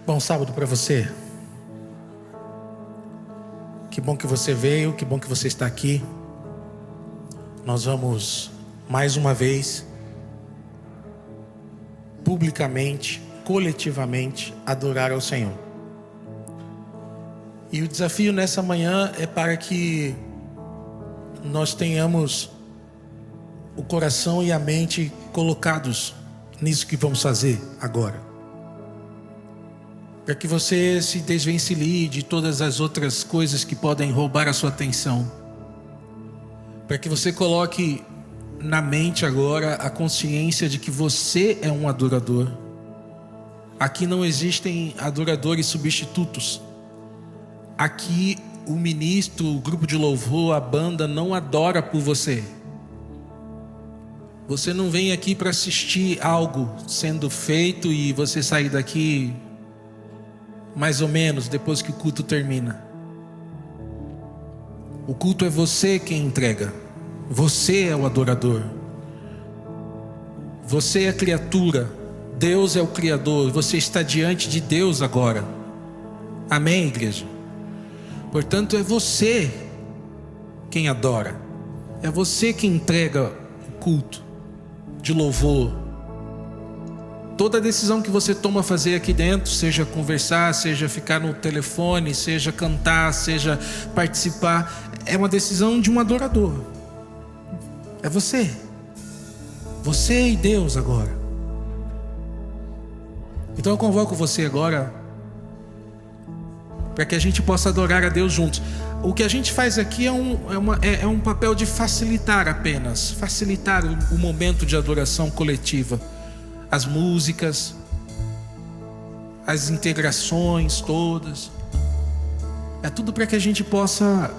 Bom sábado para você. Que bom que você veio, que bom que você está aqui. Nós vamos mais uma vez, publicamente, coletivamente, adorar ao Senhor. E o desafio nessa manhã é para que nós tenhamos o coração e a mente colocados nisso que vamos fazer agora. Para que você se desvencilhe de todas as outras coisas que podem roubar a sua atenção. Para que você coloque na mente agora a consciência de que você é um adorador. Aqui não existem adoradores substitutos. Aqui o ministro, o grupo de louvor, a banda não adora por você. Você não vem aqui para assistir algo sendo feito e você sair daqui mais ou menos depois que o culto termina. O culto é você quem entrega. Você é o adorador. Você é a criatura. Deus é o Criador. Você está diante de Deus agora. Amém, igreja? Portanto, é você quem adora. É você quem entrega o culto de louvor. Toda decisão que você toma fazer aqui dentro, seja conversar, seja ficar no telefone, seja cantar, seja participar, é uma decisão de um adorador. É você. Você e Deus agora. Então eu convoco você agora para que a gente possa adorar a Deus juntos. O que a gente faz aqui é um papel de facilitar apenas, facilitar o momento de adoração coletiva. As músicas, as integrações todas. É tudo para que a gente possa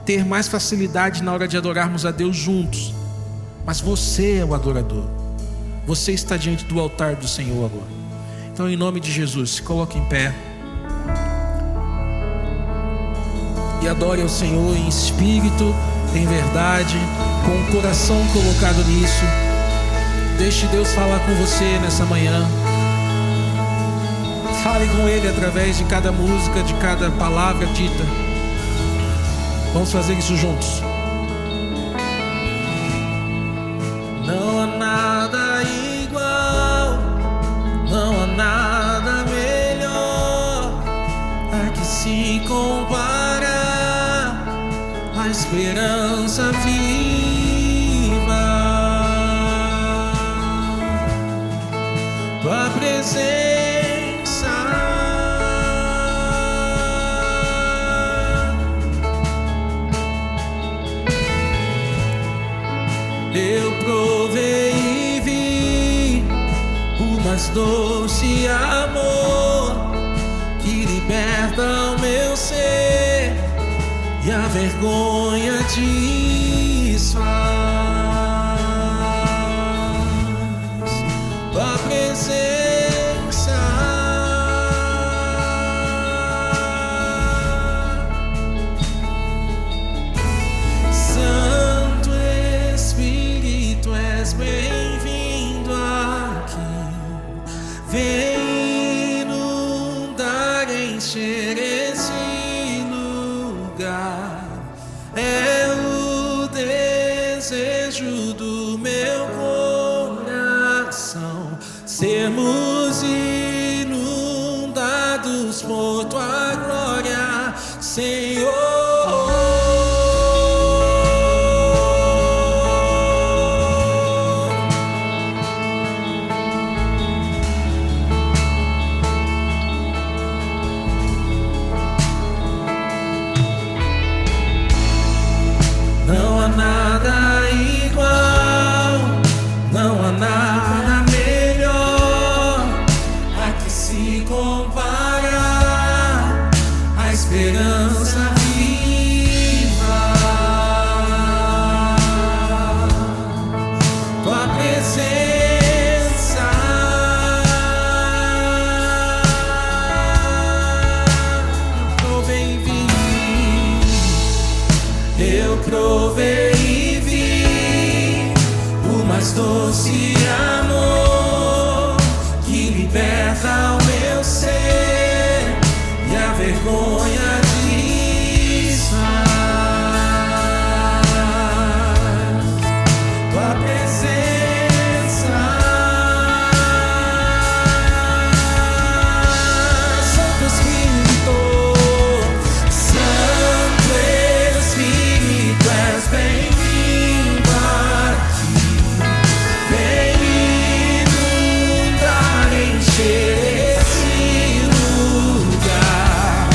ter mais facilidade na hora de adorarmos a Deus juntos. Mas você é o adorador. Você está diante do altar do Senhor agora. Então, em nome de Jesus, se coloque em pé e adore ao Senhor em espírito, em verdade, com o coração colocado nisso. Deixe Deus falar com você nessa manhã. Fale com Ele através de cada música, de cada palavra dita. Vamos fazer isso juntos. Não há nada igual, não há nada melhor a que se compara a esperança viva. Tua presença, eu provei e vi o mais doce amor que liberta o meu ser e a vergonha desfaz. Tua presença, Santo Espírito, és bem-vindo aqui. Vem inundar, encher esse lugar. É o desejo do meu coração, sermos inundados por tua glória, Senhor. Não há nada igual, não há nada melhor a que se compara a esperança viva. Tua presença, eu provei e vi o mais doce amor que liberta o meu ser vergonha disso. Tua presença, Santo Espírito, Santo Espírito, és bem-vindo aqui. Vem inundar, encher esse lugar.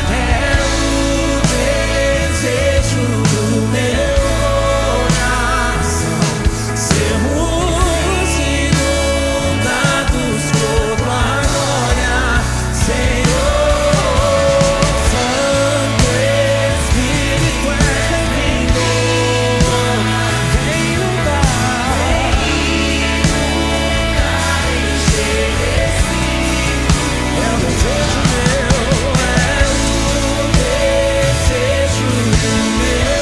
É o desejo do meu coração, sermos inundados por tua glória, Senhor. Santo Espírito, és bem-vindo. Vem inundar, encher esse. É o desejo meu, é o desejo do meu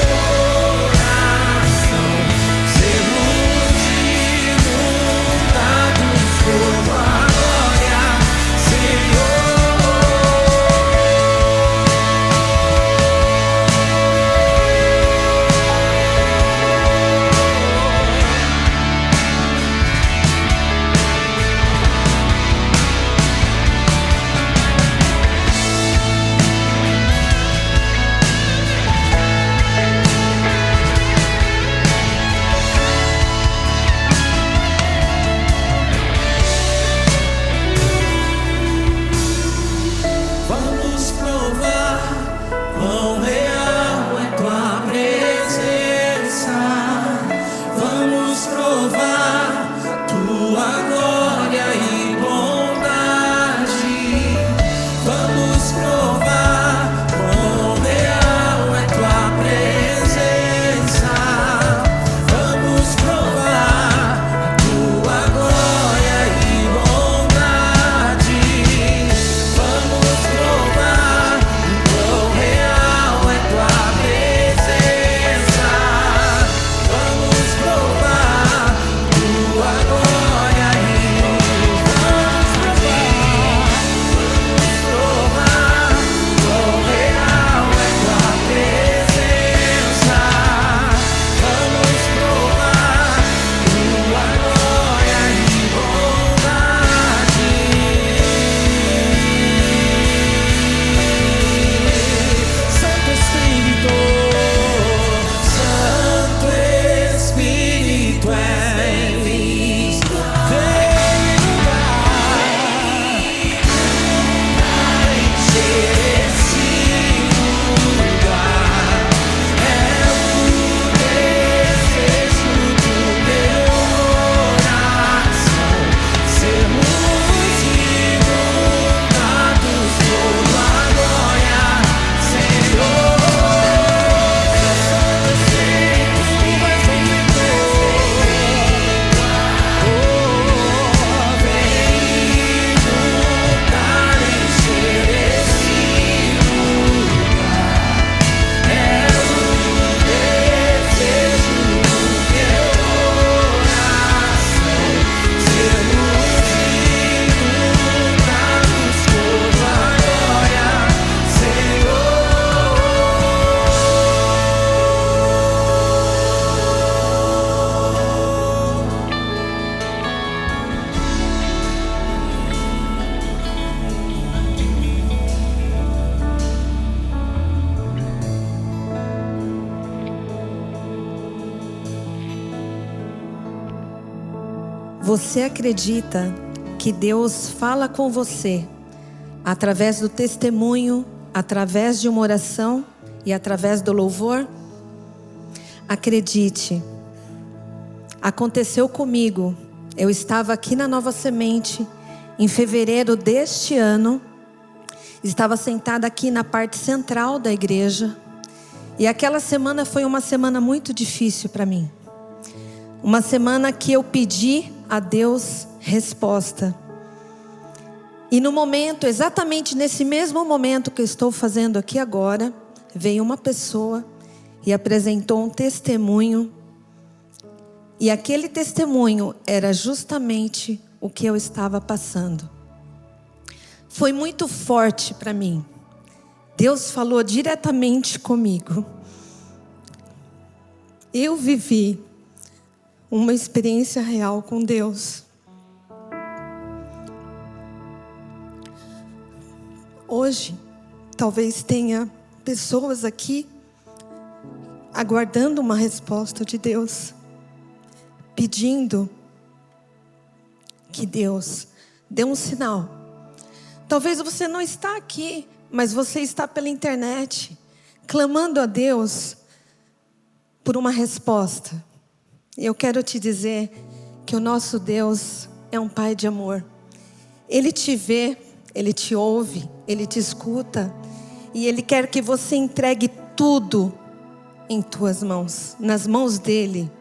coração, sermos inundados por tua glória, Senhor. Vamos provar quão real é tua presença. Vamos provar tua glória e bondade. Vamos provar quão real é tua presença. Vamos provar tua glória e bondade. Vamos provar quão real é tua presença. Vamos provar tua glória e vamos provar quão real é tua presença. Vamos provar tua glória e bondade. Santo Espírito, Santo Espírito, é bem-vindo. Vem inundar, encher esse lugar. É o desejo do meu coração, sermos inundados por tua glória, Senhor. Santo Espírito, és bem-vindo. Vem inundar, encher esse lugar. É o desejo do meu coração, sermos inundados por tua glória, Senhor. Você acredita que Deus fala com você através do testemunho, através de uma oração e através do louvor? Acredite, aconteceu comigo. Eu estava aqui na Nova Semente em fevereiro deste ano. Estava sentada aqui na parte central da igreja. E aquela semana foi uma semana muito difícil para mim. Uma semana que eu pedi a Deus resposta. E no momento, exatamente nesse mesmo momento que eu estou fazendo aqui agora, veio uma pessoa e apresentou um testemunho. E aquele testemunho era justamente o que eu estava passando. Foi muito forte para mim. Deus falou diretamente comigo. Eu vivi uma experiência real com Deus. Hoje, talvez tenha pessoas aqui aguardando uma resposta de Deus, pedindo que Deus dê um sinal. Talvez você não está aqui, mas você está pela internet, clamando a Deus por uma resposta. E eu quero te dizer que o nosso Deus é um Pai de amor. Ele te vê, Ele te ouve, Ele te escuta, e Ele quer que você entregue tudo em tuas mãos, nas mãos dEle.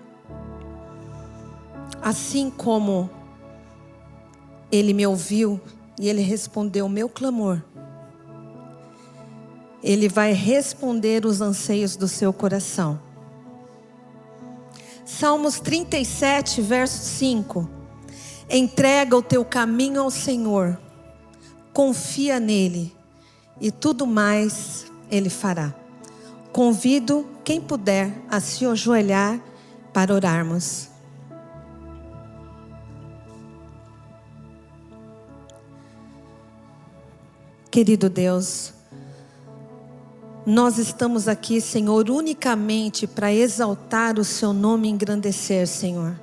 Assim como Ele me ouviu e Ele respondeu o meu clamor, Ele vai responder os anseios do seu coração. Salmos 37, verso 5. Entrega o teu caminho ao Senhor, confia nele, e tudo mais Ele fará. Convido quem puder a se ajoelhar para orarmos. Querido Deus, nós estamos aqui, Senhor, unicamente para exaltar o Seu nome e engrandecer, Senhor.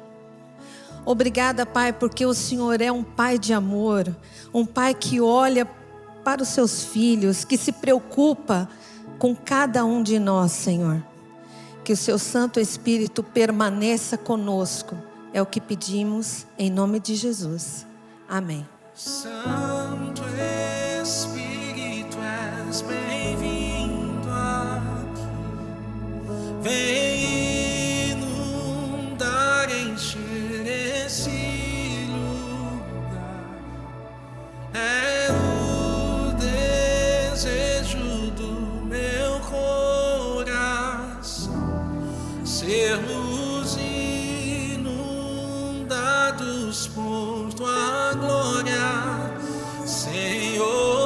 Obrigada, Pai, porque o Senhor é um Pai de amor, um Pai que olha para os Seus filhos, que se preocupa com cada um de nós, Senhor. Que o Seu Santo Espírito permaneça conosco, é o que pedimos em nome de Jesus. Amém. Santo Espírito, és bem-vindo aqui. Vem inundar, encher esse lugar. É o desejo do meu coração, sermos inundados por tua glória, Senhor.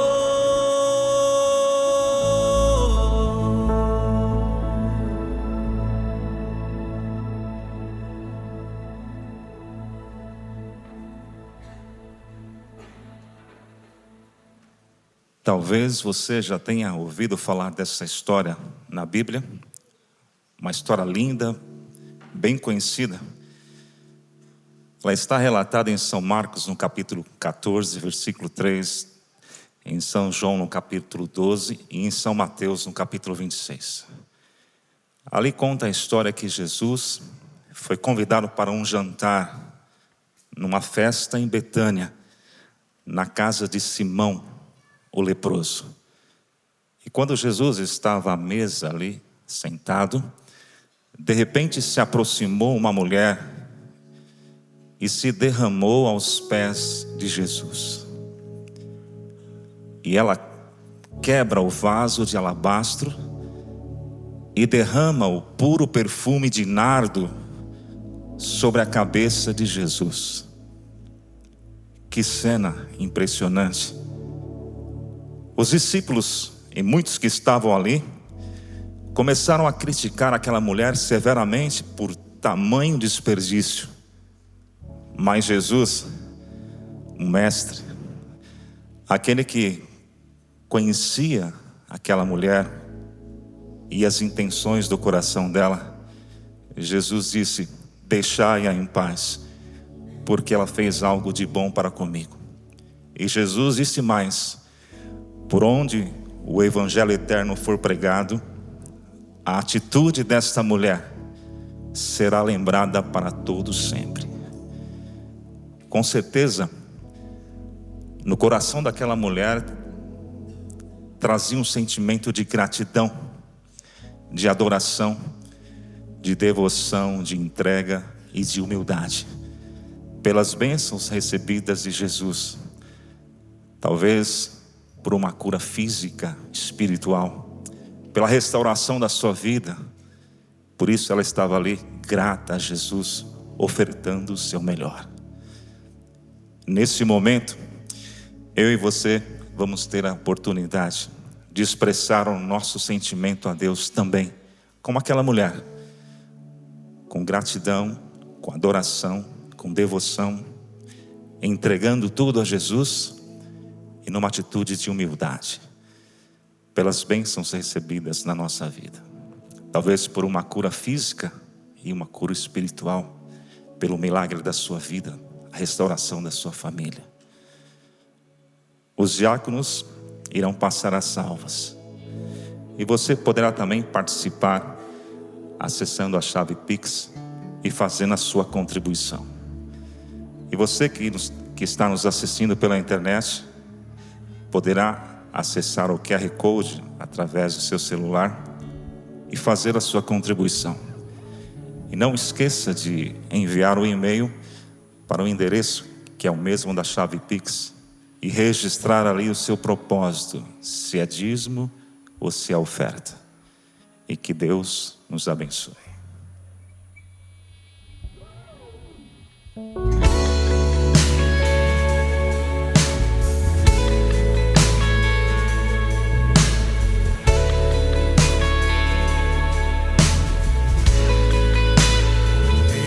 Talvez você já tenha ouvido falar dessa história na Bíblia, uma história linda, bem conhecida. Ela está relatada em São Marcos no capítulo 14, versículo 3, em São João no capítulo 12 e em São Mateus no capítulo 26. Ali conta a história que Jesus foi convidado para um jantar numa festa em Betânia, na casa de Simão, o leproso. E quando Jesus estava à mesa ali, sentado, de repente se aproximou uma mulher e se derramou aos pés de Jesus. E ela quebra o vaso de alabastro e derrama o puro perfume de nardo sobre a cabeça de Jesus. Que cena impressionante! Os discípulos e muitos que estavam ali começaram a criticar aquela mulher severamente por tamanho desperdício. Mas Jesus, o mestre, aquele que conhecia aquela mulher e as intenções do coração dela, Jesus disse: deixai-a em paz, porque ela fez algo de bom para comigo. E Jesus disse mais: por onde o evangelho eterno for pregado, a atitude desta mulher será lembrada para todos sempre. Com certeza, no coração daquela mulher trazia um sentimento de gratidão, de adoração, de devoção, de entrega e de humildade, pelas bênçãos recebidas de Jesus. Talvez por uma cura física, espiritual, pela restauração da sua vida. Por isso ela estava ali, grata a Jesus, ofertando o seu melhor. Nesse momento, eu e você vamos ter a oportunidade de expressar o nosso sentimento a Deus também, como aquela mulher, com gratidão, com adoração, com devoção, entregando tudo a Jesus e numa atitude de humildade, pelas bênçãos recebidas na nossa vida. Talvez por uma cura física e uma cura espiritual, pelo milagre da sua vida, a restauração da sua família. Os diáconos irão passar as salvas. E você poderá também participar acessando a chave Pix e fazendo a sua contribuição. E você que está nos assistindo pela internet, poderá acessar o QR Code através do seu celular e fazer a sua contribuição. E não esqueça de enviar o e-mail para o endereço que é o mesmo da chave Pix e registrar ali o seu propósito, se é dízimo ou se é oferta. E que Deus nos abençoe.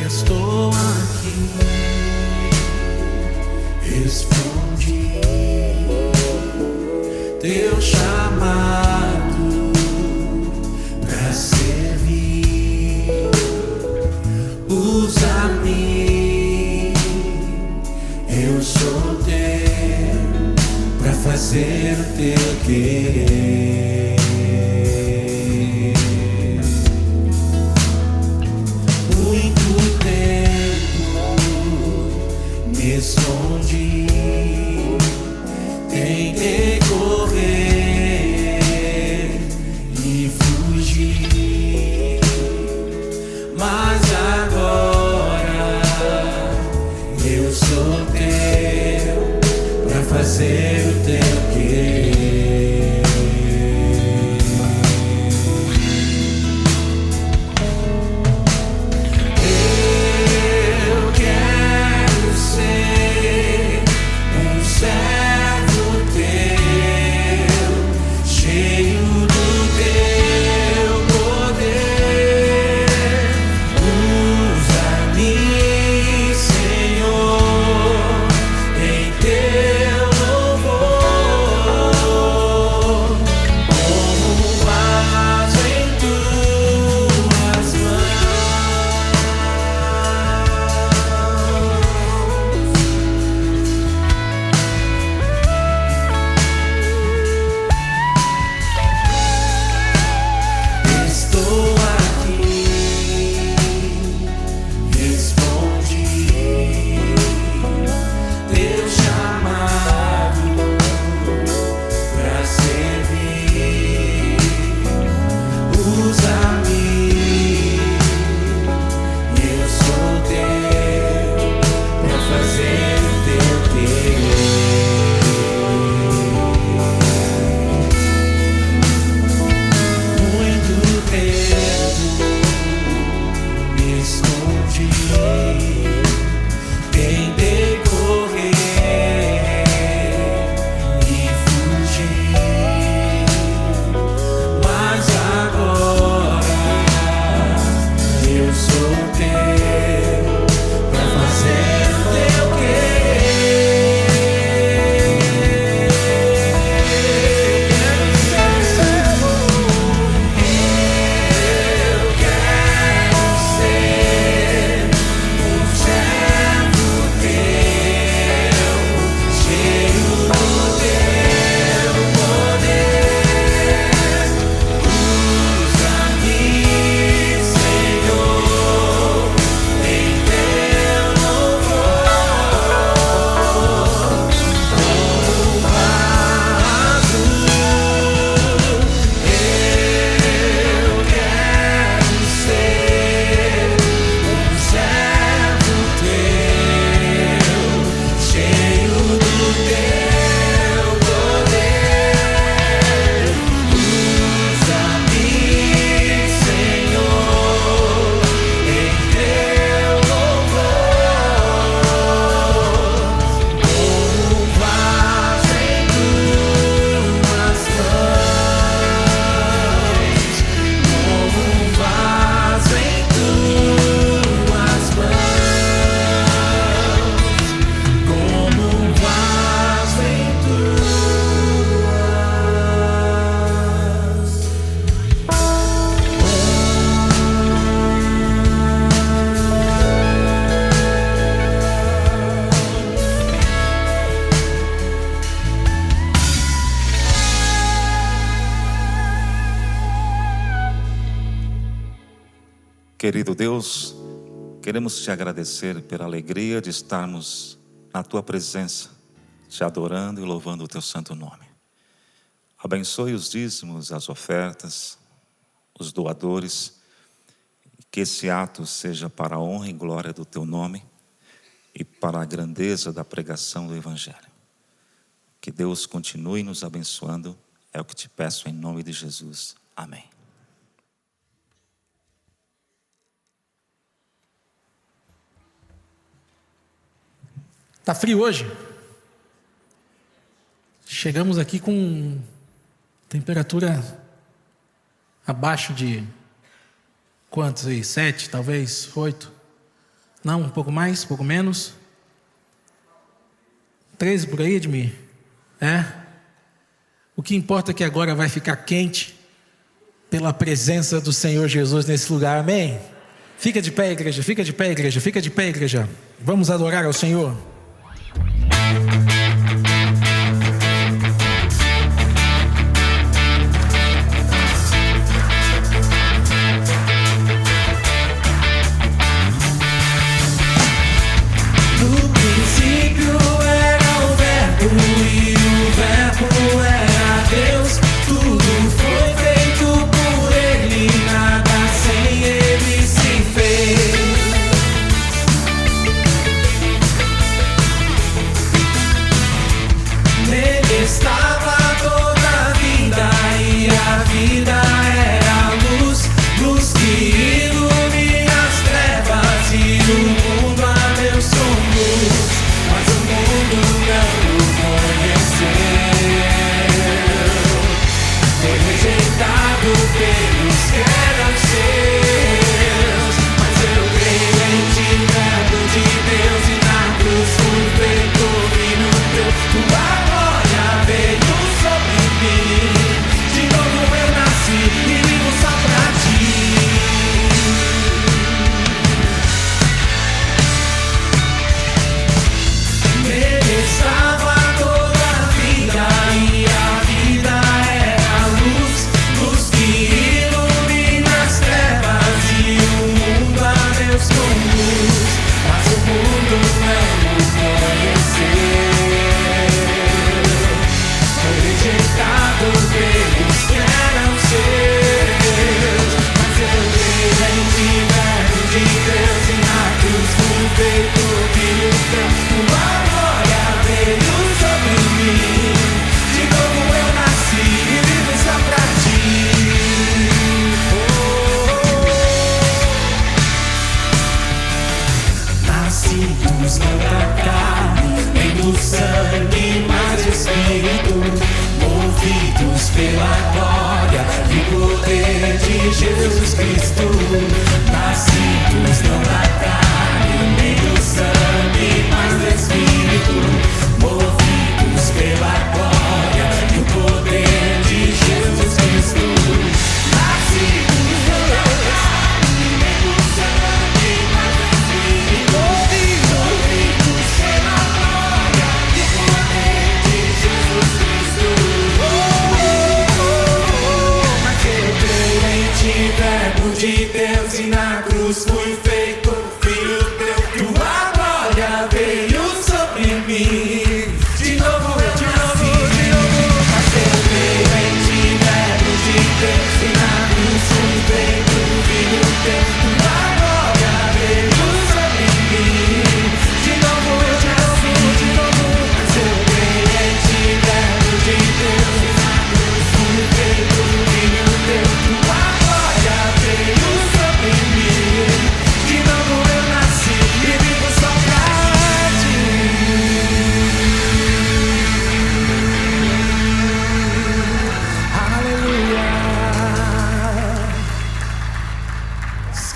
Estou aqui, respondi teu chamado para servir. Usa-me, eu sou teu, para fazer o teu querer. Muito tempo me escondi, tentei correr e fugir, mas agora eu sou teu, para fazer o teu querer. Eu quero ser um servo teu, cheio do teu poder. Usa-me, Senhor, em teu louvor. Querido Deus, queremos te agradecer pela alegria de estarmos na tua presença, te adorando e louvando o teu santo nome. Abençoe os dízimos, as ofertas, os doadores, que esse ato seja para a honra e glória do teu nome e para a grandeza da pregação do Evangelho. Que Deus continue nos abençoando, é o que te peço em nome de Jesus. Amém. Tá frio hoje? Chegamos aqui com temperatura abaixo de quantos aí? 7, talvez 8? Não, um pouco mais, um pouco menos? 13 por aí, Edmir? É? O que importa é que agora vai ficar quente pela presença do Senhor Jesus nesse lugar, amém? Fica de pé, igreja, fica de pé, igreja, fica de pé, igreja. Vamos adorar ao Senhor.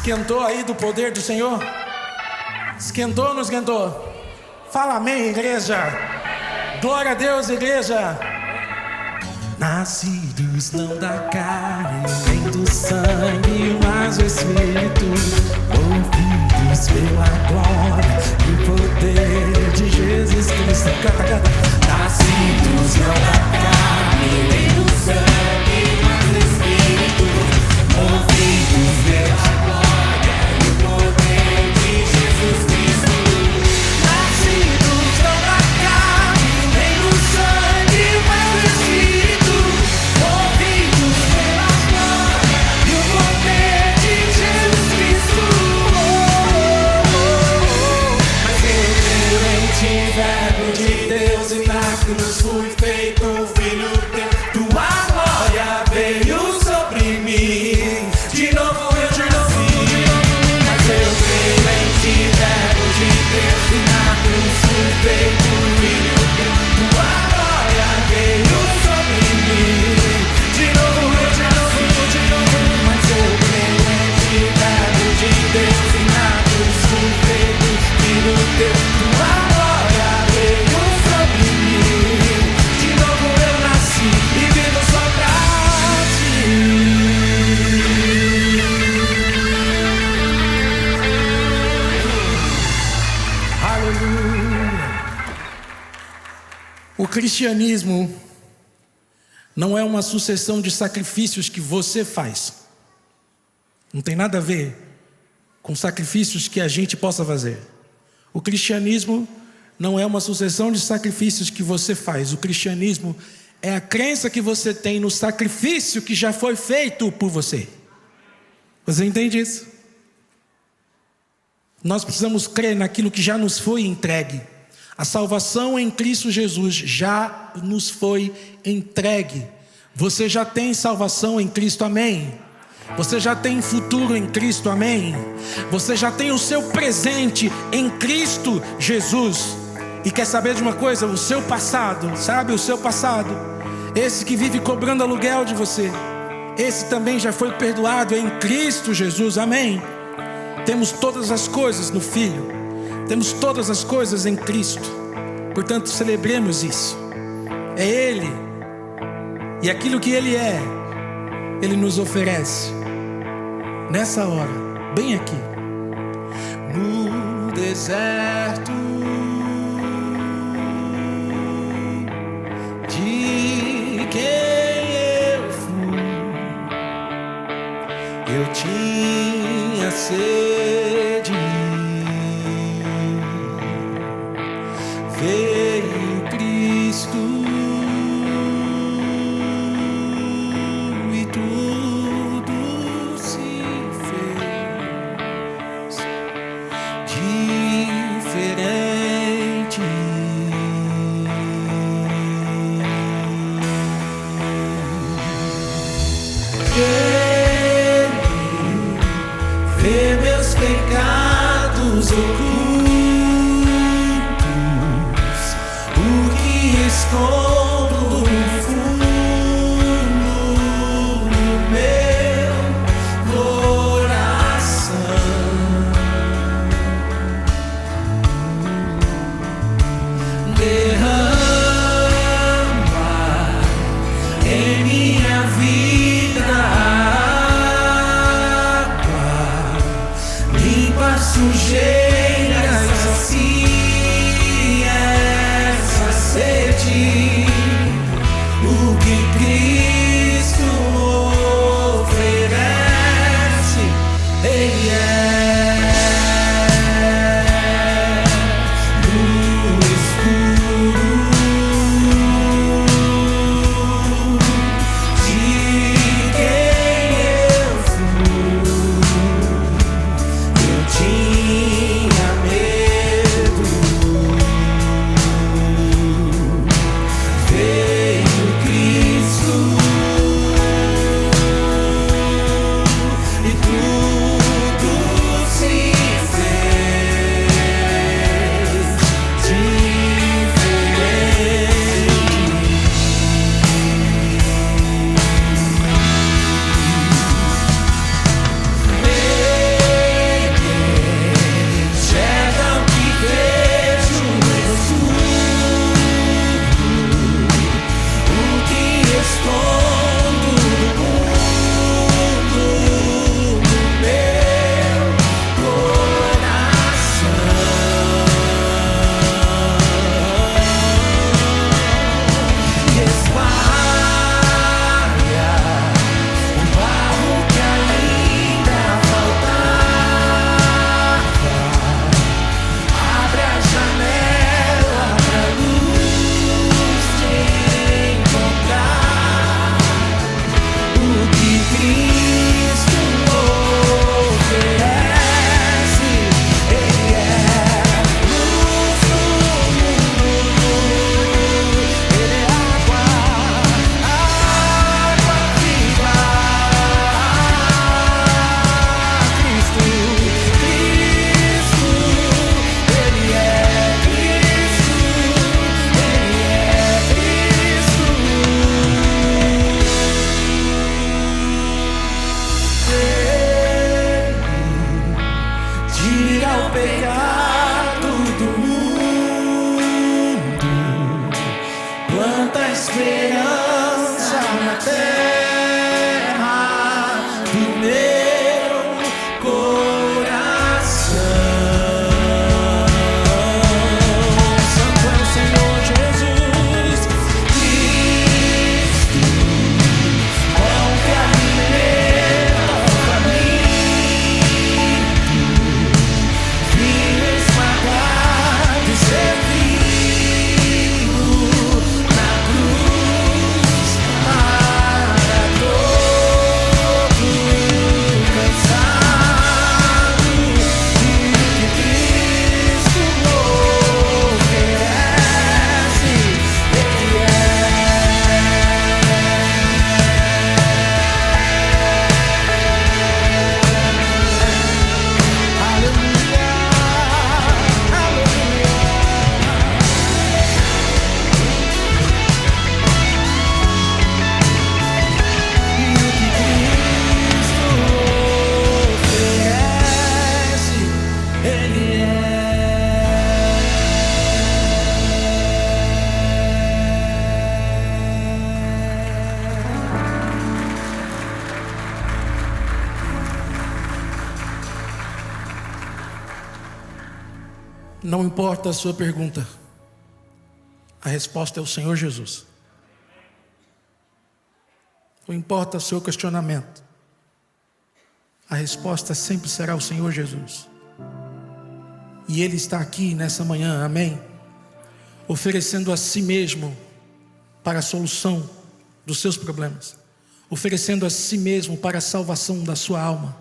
Esquentou aí do poder do Senhor? Esquentou ou não esquentou? Fala amém, igreja. Glória a Deus, igreja. Nascidos não da carne, nem do sangue, mas o Espírito. Movidos pela glória e o poder de Jesus Cristo. Canta, canta. Nascidos não da carne, nem do sangue, mas o Espírito. Movidos pela glória cruz fui feito filho teu. Tua glória veio sobre mim. De novo eu nasci, mas eu creio em ti, verbo de Deus. E na cruz fui feito filho teu. Tua glória veio sobre mim. De novo eu nasci, mas eu creio em ti, verbo de Deus. E na cruz fui feito filho teu. Tua glória veio sobre mim. De novo eu nasci e vivo só pra ti. Aleluia. O cristianismo não é uma sucessão de sacrifícios que você faz. Não tem nada a ver com sacrifícios que a gente possa fazer. O cristianismo não é uma sucessão de sacrifícios que você faz. O cristianismo é a crença que você tem no sacrifício que já foi feito por você. Você entende isso? Nós precisamos crer naquilo que já nos foi entregue. A salvação em Cristo Jesus já nos foi entregue. Você já tem salvação em Cristo, amém? Você já tem futuro em Cristo, amém? Você já tem o seu presente em Cristo Jesus. E quer saber de uma coisa? O seu passado, sabe o seu passado? Esse que vive cobrando aluguel de você, esse também já foi perdoado em Cristo Jesus, amém? Temos todas as coisas no Filho, temos todas as coisas em Cristo. Portanto, celebremos isso. É Ele, e aquilo que Ele é, Ele nos oferece nessa hora, bem aqui. No deserto de quem eu fui, eu tinha sede, veio Cristo e tudo se fez diferente. Vê meus pecados ocultos, o que escondo no fundo do meu coração. Derrama em minha vida sujeiras, sacia essa sede, o que Cristo oferece, Ele é. No escuro de quem eu tinha medo, Tira o pecado do mundo, planta esperança na terra do meu coração. Santo é o Senhor Jesus Cristo, pão que alimenta o faminto, vinho esmagado, servido na cruz para todo cansado, e que Cristo oferece, Ele é. Aleluia, aleluia. E o que Cristo oferece, Ele é. Não importa a sua pergunta, a resposta é o Senhor Jesus. Não importa o seu questionamento, a resposta sempre será o Senhor Jesus. E Ele está aqui nessa manhã, amém? Oferecendo a si mesmo para a solução dos seus problemas, oferecendo a si mesmo para a salvação da sua alma.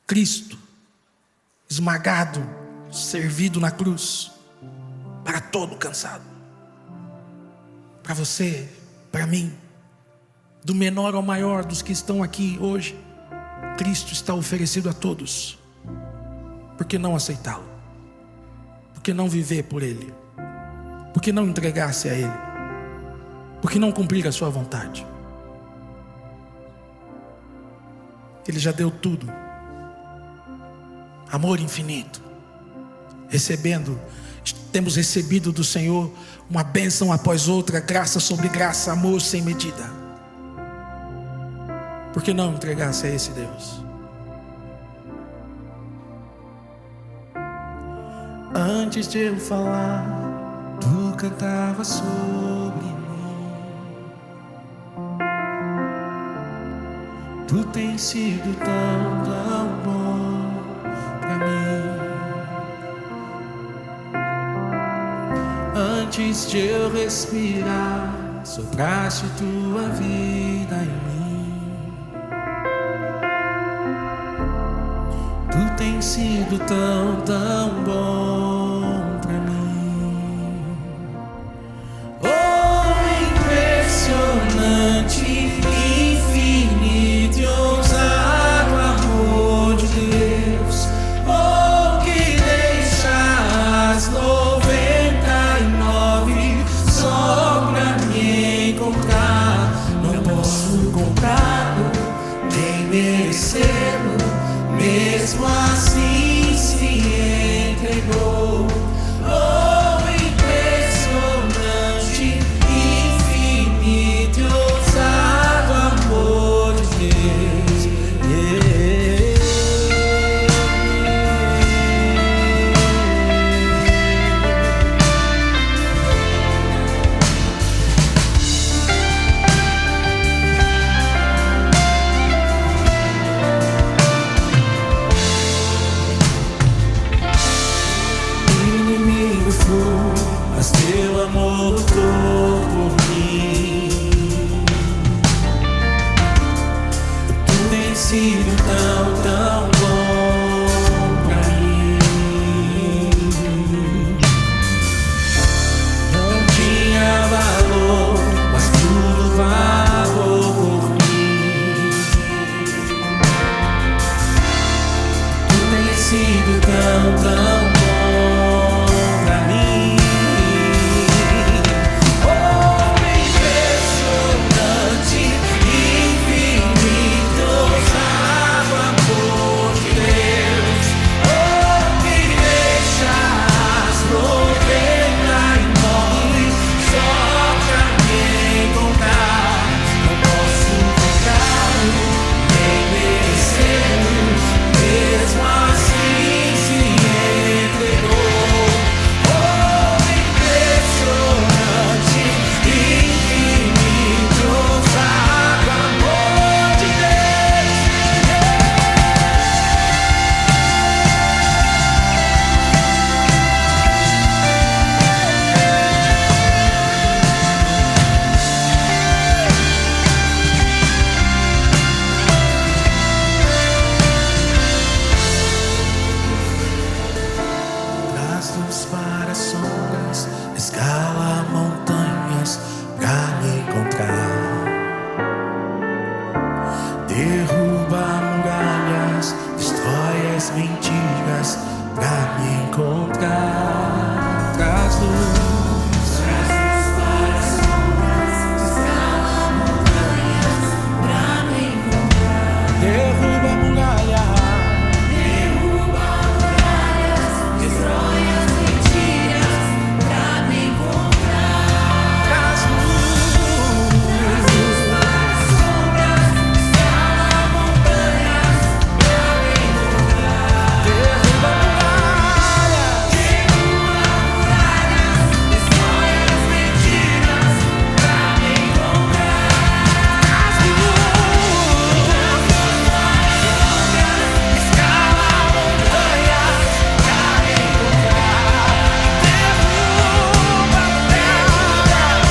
Cristo, esmagado, servido na cruz, para todo cansado, para você, para mim, do menor ao maior dos que estão aqui hoje. Cristo está oferecido a todos. Por que não aceitá-lo? Por que não viver por Ele? Por que não entregar-se a Ele? Por que não cumprir a sua vontade? Ele já deu tudo. Amor infinito. Temos recebido do Senhor uma bênção após outra, graça sobre graça, amor sem medida. Por que não entregar-se a esse Deus? Antes de eu falar, tu cantava sobre mim. Tu tens sido tão, tão bom pra mim. Antes de eu respirar, sopraste tua vida em mim. Tu tens sido tão, tão bom pra mim. Oh, impressionante, infinito e ousado amor de Deus. Oh, que deixas 99 só pra me encontrar. Não posso comprá-lo, nem merecê-lo. Mesmo assim se entregou. Oh, impressionante, infinito e ousado amor de Deus. Mas teu amor lutou por mim. Tu tens sido tão, tão bom pra mim. Não tinha valor, mas tudo pagou por mim. Tu tens sido tão, tão bom. Oh, pra me encontrar. Traz luz. Derruba muralha. Destrói as mentiras pra me encontrar. Traz luz. Para as sombras, escala montanhas pra me encontrar. Derruba muralhas. Destrói as mentiras pra me encontrar. Traz luz. Escala montanhas pra me encontrar. Derruba muralhas.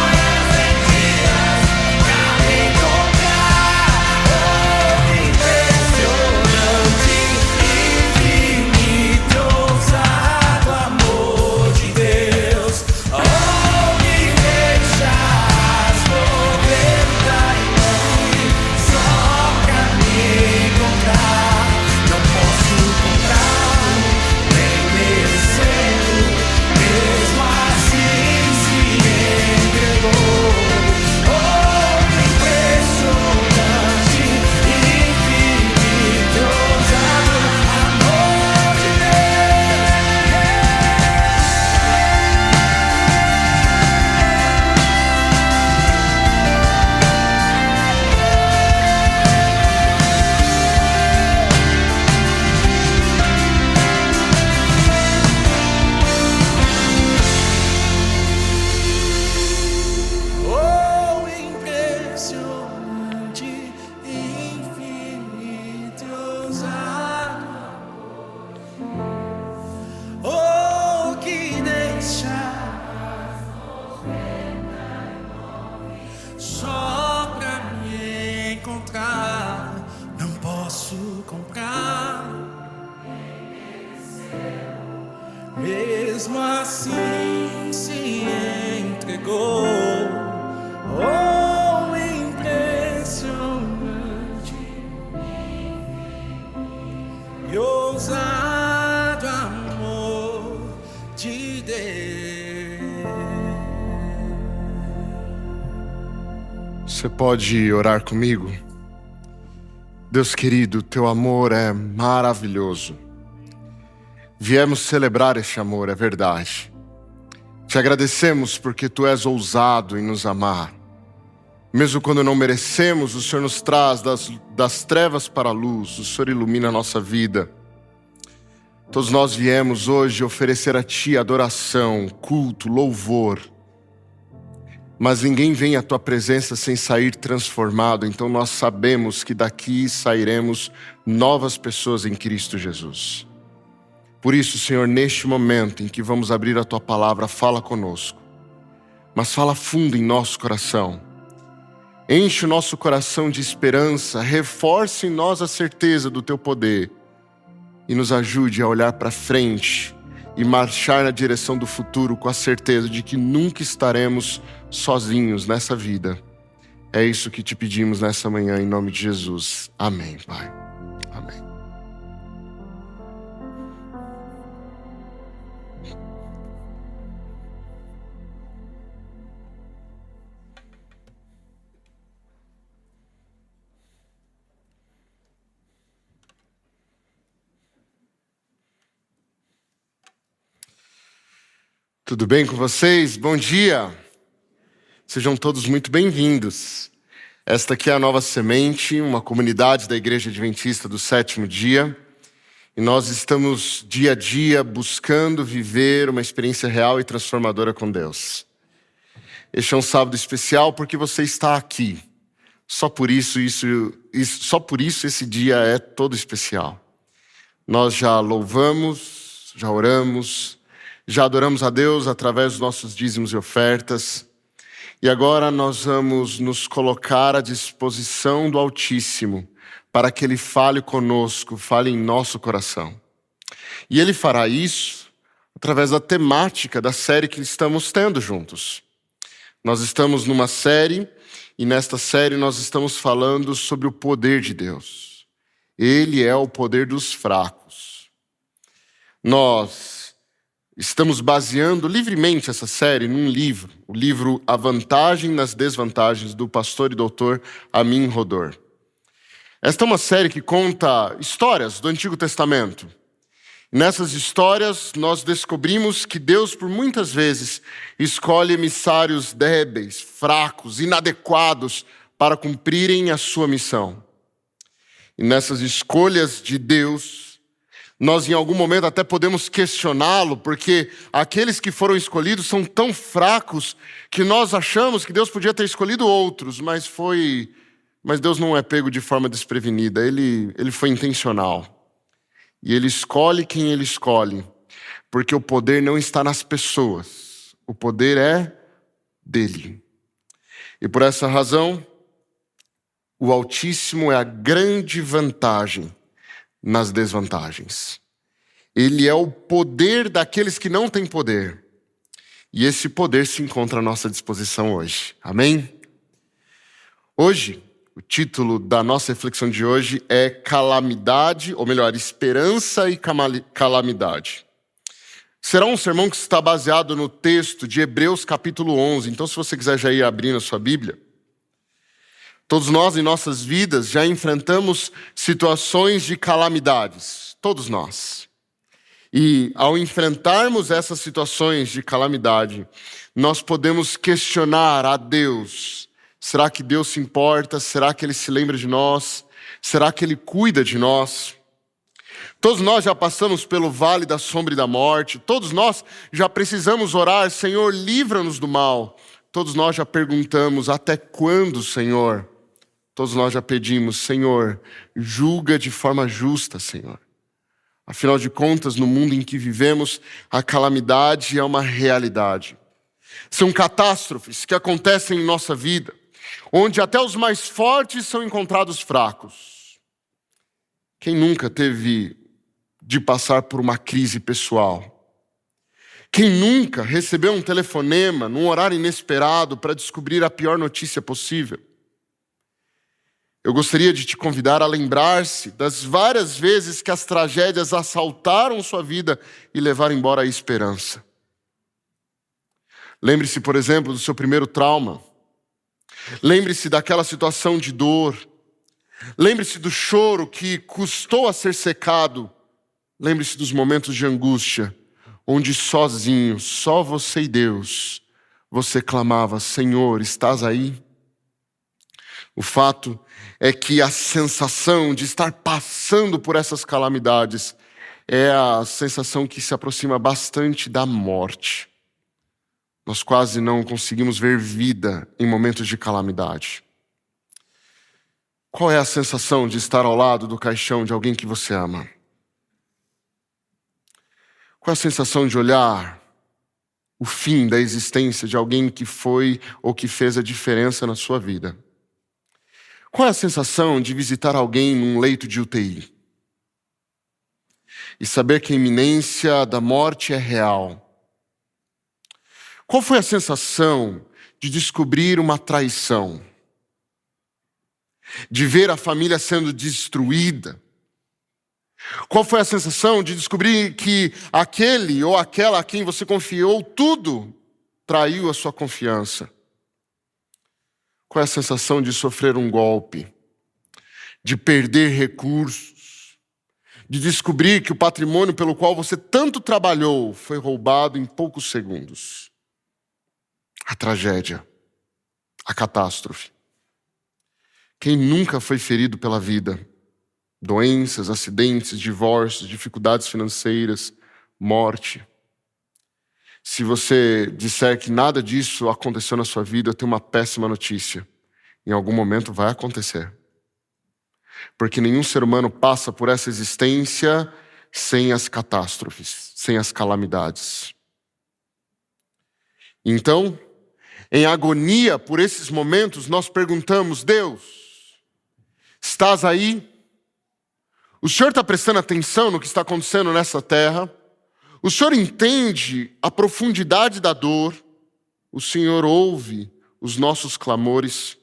Destrói as mentiras pra me encontrar. Oh, impressionante, infinito, ousado amor de Deus. Oh, me deixas 99 só pra me encontrar. Não posso comprar, nem merecendo, mesmo assim se entregou. Oh, impressionante, infinito, ousado amor de Oh, impressionante, infinito, ousado. Oh, que deixa só pra me encontrar. Não posso comprar. Mesmo assim se entregou. Oh, impressionante e ousado amor de Deus. Você pode orar comigo? Deus querido, teu amor é maravilhoso. Viemos celebrar este amor, é verdade. Te agradecemos porque tu és ousado em nos amar. Mesmo quando não merecemos, o Senhor nos traz das trevas para a luz, o Senhor ilumina a nossa vida. Todos nós viemos hoje oferecer a Ti adoração, culto, louvor. Mas ninguém vem à Tua presença sem sair transformado, então nós sabemos que daqui sairemos novas pessoas em Cristo Jesus. Por isso, Senhor, neste momento em que vamos abrir a Tua palavra, fala conosco. Mas fala fundo em nosso coração. Enche o nosso coração de esperança, reforce em nós a certeza do Teu poder e nos ajude a olhar para frente e marchar na direção do futuro com a certeza de que nunca estaremos sozinhos nessa vida. É isso que te pedimos nessa manhã, em nome de Jesus. Amém, Pai. Amém. Tudo bem com vocês? Bom dia! Sejam todos muito bem-vindos. Esta aqui é a Nova Semente, uma comunidade da Igreja Adventista do Sétimo Dia. E nós estamos dia a dia buscando viver uma experiência real e transformadora com Deus. Este é um sábado especial porque você está aqui. Só por isso esse dia é todo especial. Nós já louvamos, já oramos, já adoramos a Deus através dos nossos dízimos e ofertas. E agora nós vamos nos colocar à disposição do Altíssimo para que Ele fale conosco, fale em nosso coração. E Ele fará isso através da temática da série que estamos tendo juntos. Nós estamos numa série e nesta série nós estamos falando sobre o poder de Deus. Ele é o poder dos fracos. Nós estamos baseando livremente essa série num livro, o livro A Vantagem nas Desvantagens, do pastor e doutor Amin Rodor. Esta é uma série que conta histórias do Antigo Testamento. Nessas histórias, nós descobrimos que Deus, por muitas vezes, escolhe emissários débeis, fracos, inadequados para cumprirem a sua missão. E nessas escolhas de Deus, nós em algum momento até podemos questioná-lo, porque aqueles que foram escolhidos são tão fracos que nós achamos que Deus podia ter escolhido outros, mas Deus não é pego de forma desprevenida, ele foi intencional. E ele escolhe quem ele escolhe, porque o poder não está nas pessoas, o poder é dele. E por essa razão, o Altíssimo é a grande vantagem nas desvantagens. Ele é o poder daqueles que não têm poder. E esse poder se encontra à nossa disposição hoje. Amém? Hoje, o título da nossa reflexão de hoje é Calamidade, ou melhor, Esperança e Calamidade. Será um sermão que está baseado no texto de Hebreus capítulo 11. Então, se você quiser já ir abrindo a sua Bíblia. Todos nós em nossas vidas já enfrentamos situações de calamidades. Todos nós. E ao enfrentarmos essas situações de calamidade, nós podemos questionar a Deus. Será que Deus se importa? Será que Ele se lembra de nós? Será que Ele cuida de nós? Todos nós já passamos pelo vale da sombra e da morte. Todos nós já precisamos orar, Senhor, livra-nos do mal. Todos nós já perguntamos, até quando, Senhor? Todos nós já pedimos, Senhor, julga de forma justa, Senhor. Afinal de contas, no mundo em que vivemos, a calamidade é uma realidade. São catástrofes que acontecem em nossa vida, onde até os mais fortes são encontrados fracos. Quem nunca teve de passar por uma crise pessoal? Quem nunca recebeu um telefonema num horário inesperado para descobrir a pior notícia possível? Eu gostaria de te convidar a lembrar-se das várias vezes que as tragédias assaltaram sua vida e levaram embora a esperança. Lembre-se, por exemplo, do seu primeiro trauma. Lembre-se daquela situação de dor. Lembre-se do choro que custou a ser secado. Lembre-se dos momentos de angústia, onde sozinho, só você e Deus, você clamava, Senhor, estás aí? O fato é que a sensação de estar passando por essas calamidades é a sensação que se aproxima bastante da morte. Nós quase não conseguimos ver vida em momentos de calamidade. Qual é a sensação de estar ao lado do caixão de alguém que você ama? Qual é a sensação de olhar o fim da existência de alguém que foi ou que fez a diferença na sua vida? Qual é a sensação de visitar alguém num leito de UTI? E saber que a iminência da morte é real? Qual foi a sensação de descobrir uma traição? De ver a família sendo destruída? Qual foi a sensação de descobrir que aquele ou aquela a quem você confiou tudo traiu a sua confiança? Qual é a sensação de sofrer um golpe? De perder recursos? De descobrir que o patrimônio pelo qual você tanto trabalhou foi roubado em poucos segundos? A tragédia, a catástrofe. Quem nunca foi ferido pela vida? Doenças, acidentes, divórcios, dificuldades financeiras, morte. Se você disser que nada disso aconteceu na sua vida, eu tenho uma péssima notícia. Em algum momento vai acontecer. Porque nenhum ser humano passa por essa existência sem as catástrofes, sem as calamidades. Então, em agonia por esses momentos, nós perguntamos, Deus, estás aí? O Senhor está prestando atenção no que está acontecendo nessa terra? O Senhor entende a profundidade da dor? O Senhor ouve os nossos clamores?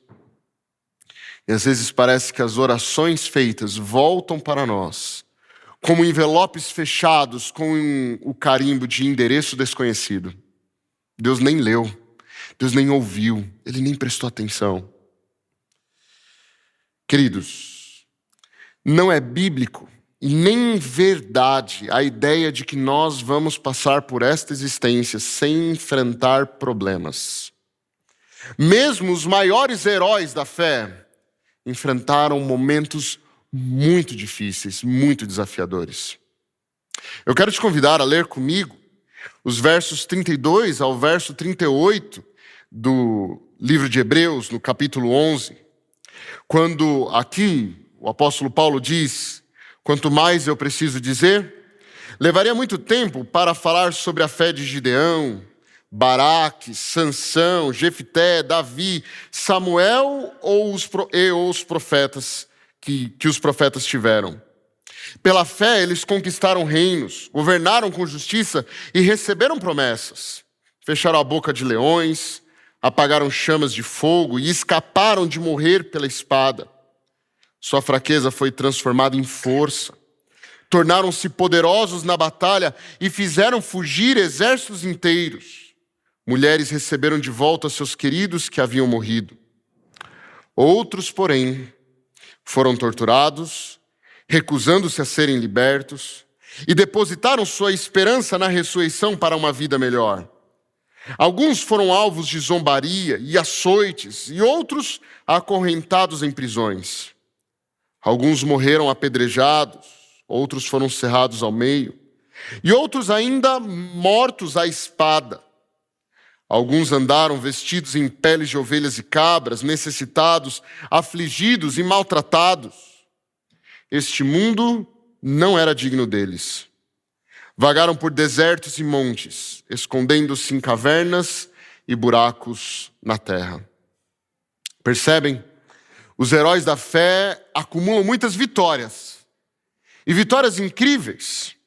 E às vezes parece que as orações feitas voltam para nós como envelopes fechados com o carimbo de endereço desconhecido. Deus nem leu, Deus nem ouviu, Ele nem prestou atenção. Queridos, não é bíblico e nem verdade a ideia de que nós vamos passar por esta existência sem enfrentar problemas. Mesmo os maiores heróis da fé enfrentaram momentos muito difíceis, muito desafiadores. Eu quero te convidar a ler comigo os versos 32 ao verso 38 do livro de Hebreus, no capítulo 11, quando aqui o apóstolo Paulo diz: quanto mais eu preciso dizer, levaria muito tempo para falar sobre a fé de Gideão, Baraque, Sansão, Jefté, Davi, Samuel ou os profetas que os profetas tiveram. Pela fé eles conquistaram reinos, governaram com justiça e receberam promessas. Fecharam a boca de leões, apagaram chamas de fogo e escaparam de morrer pela espada. Sua fraqueza foi transformada em força. Tornaram-se poderosos na batalha e fizeram fugir exércitos inteiros. Mulheres receberam de volta seus queridos que haviam morrido. Outros, porém, foram torturados, recusando-se a serem libertos, e depositaram sua esperança na ressurreição para uma vida melhor. Alguns foram alvos de zombaria e açoites, e outros acorrentados em prisões. Alguns morreram apedrejados, outros foram cerrados ao meio, e outros ainda mortos à espada. Alguns andaram vestidos em peles de ovelhas e cabras, necessitados, afligidos e maltratados. Este mundo não era digno deles. Vagaram por desertos e montes, escondendo-se em cavernas e buracos na terra. Percebem? Os heróis da fé acumulam muitas vitórias. E vitórias incríveis.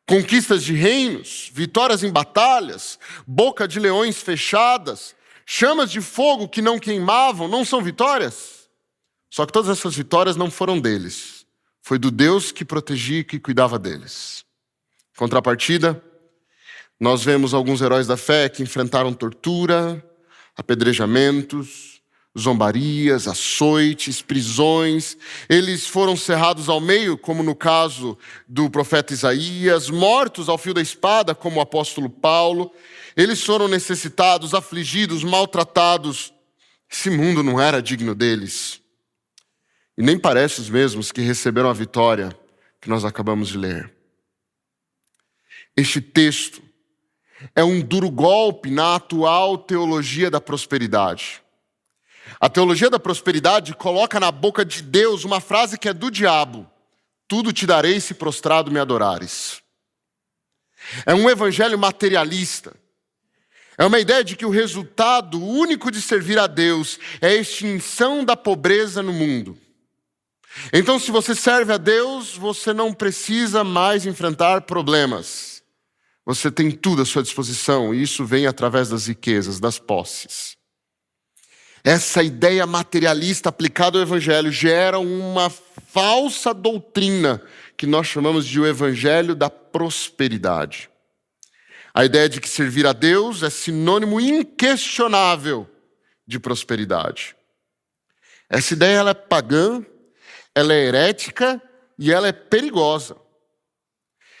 Conquistas de reinos, vitórias em batalhas, boca de leões fechadas, chamas de fogo que não queimavam, não são vitórias? Só que todas essas vitórias não foram deles. Foi do Deus que protegia e que cuidava deles. Contrapartida, nós vemos alguns heróis da fé que enfrentaram tortura, apedrejamentos, zombarias, açoites, prisões. Eles foram cerrados ao meio, como no caso do profeta Isaías, mortos ao fio da espada, como o apóstolo Paulo. Eles foram necessitados, afligidos, maltratados. Esse mundo não era digno deles. E nem parece os mesmos que receberam a vitória que nós acabamos de ler. Este texto é um duro golpe na atual teologia da prosperidade. A teologia da prosperidade coloca na boca de Deus uma frase que é do diabo: tudo te darei se prostrado me adorares. É um evangelho materialista. É uma ideia de que o resultado único de servir a Deus é a extinção da pobreza no mundo. Então, se você serve a Deus, você não precisa mais enfrentar problemas. Você tem tudo à sua disposição, e isso vem através das riquezas, das posses. Essa ideia materialista aplicada ao evangelho gera uma falsa doutrina que nós chamamos de o evangelho da prosperidade. A ideia de que servir a Deus é sinônimo inquestionável de prosperidade. Essa ideia ela é pagã, ela é herética e ela é perigosa.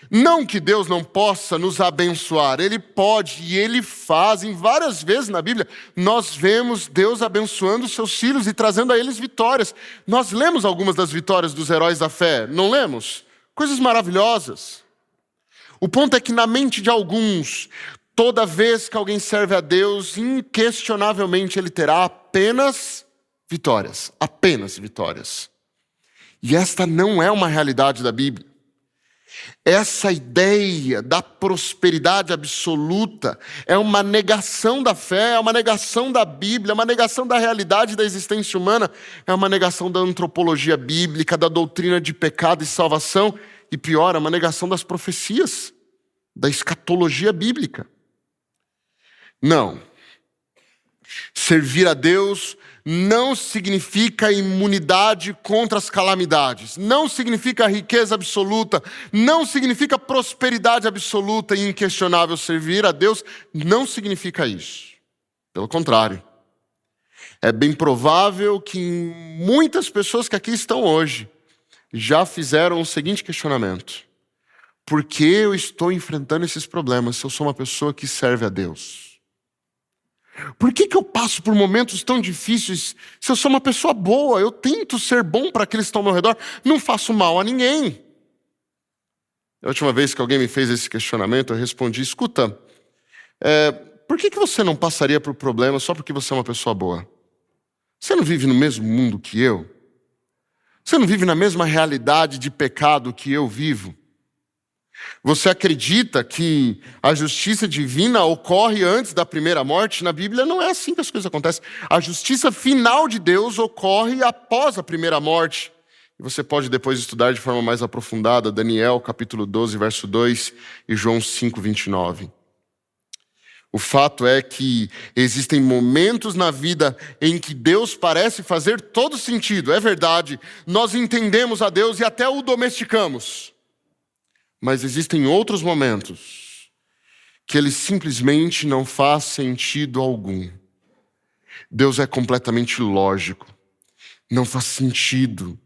Não que Deus não possa nos abençoar, Ele pode e Ele faz. Em várias vezes na Bíblia, nós vemos Deus abençoando os seus filhos e trazendo a eles vitórias. Nós lemos algumas das vitórias dos heróis da fé, não lemos? Coisas maravilhosas. O ponto é que na mente de alguns, toda vez que alguém serve a Deus, inquestionavelmente ele terá apenas vitórias. Apenas vitórias. E esta não é uma realidade da Bíblia. Essa ideia da prosperidade absoluta é uma negação da fé, é uma negação da Bíblia, é uma negação da realidade da existência humana, é uma negação da antropologia bíblica, da doutrina de pecado e salvação, e pior, é uma negação das profecias, da escatologia bíblica. Não. Servir a Deus não significa imunidade contra as calamidades, não significa riqueza absoluta, não significa prosperidade absoluta e inquestionável. Servir a Deus não significa isso. Pelo contrário, é bem provável que muitas pessoas que aqui estão hoje já fizeram o seguinte questionamento: por que eu estou enfrentando esses problemas se eu sou uma pessoa que serve a Deus? Por que eu passo por momentos tão difíceis se eu sou uma pessoa boa? Eu tento ser bom para aqueles que estão ao meu redor, não faço mal a ninguém. A última vez que alguém me fez esse questionamento, eu respondi: escuta, por que você não passaria por problemas só porque você é uma pessoa boa? Você não vive no mesmo mundo que eu? Você não vive na mesma realidade de pecado que eu vivo? Você acredita que a justiça divina ocorre antes da primeira morte? Na Bíblia não é assim que as coisas acontecem. A justiça final de Deus ocorre após a primeira morte. E você pode depois estudar de forma mais aprofundada Daniel capítulo 12, verso 2 e João 5, 29. O fato é que existem momentos na vida em que Deus parece fazer todo sentido. É verdade, nós entendemos a Deus e até o domesticamos. Mas existem outros momentos que ele simplesmente não faz sentido algum. Deus é completamente lógico. Não faz sentido.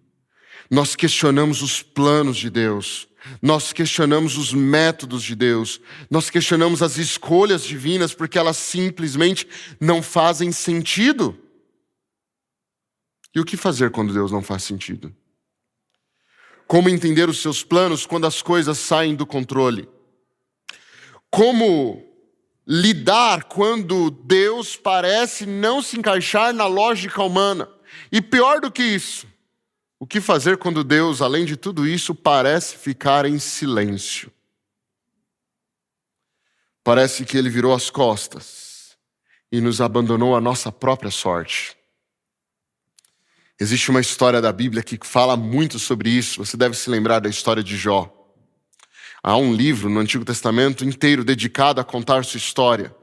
Nós questionamos os planos de Deus. Nós questionamos os métodos de Deus. Nós questionamos as escolhas divinas porque elas simplesmente não fazem sentido. E o que fazer quando Deus não faz sentido? Como entender os seus planos quando as coisas saem do controle? Como lidar quando Deus parece não se encaixar na lógica humana? E pior do que isso, o que fazer quando Deus, além de tudo isso, parece ficar em silêncio? Parece que Ele virou as costas e nos abandonou à nossa própria sorte. Existe uma história da Bíblia que fala muito sobre isso. Você deve se lembrar da história de Jó. Há um livro no Antigo Testamento inteiro dedicado a contar sua história.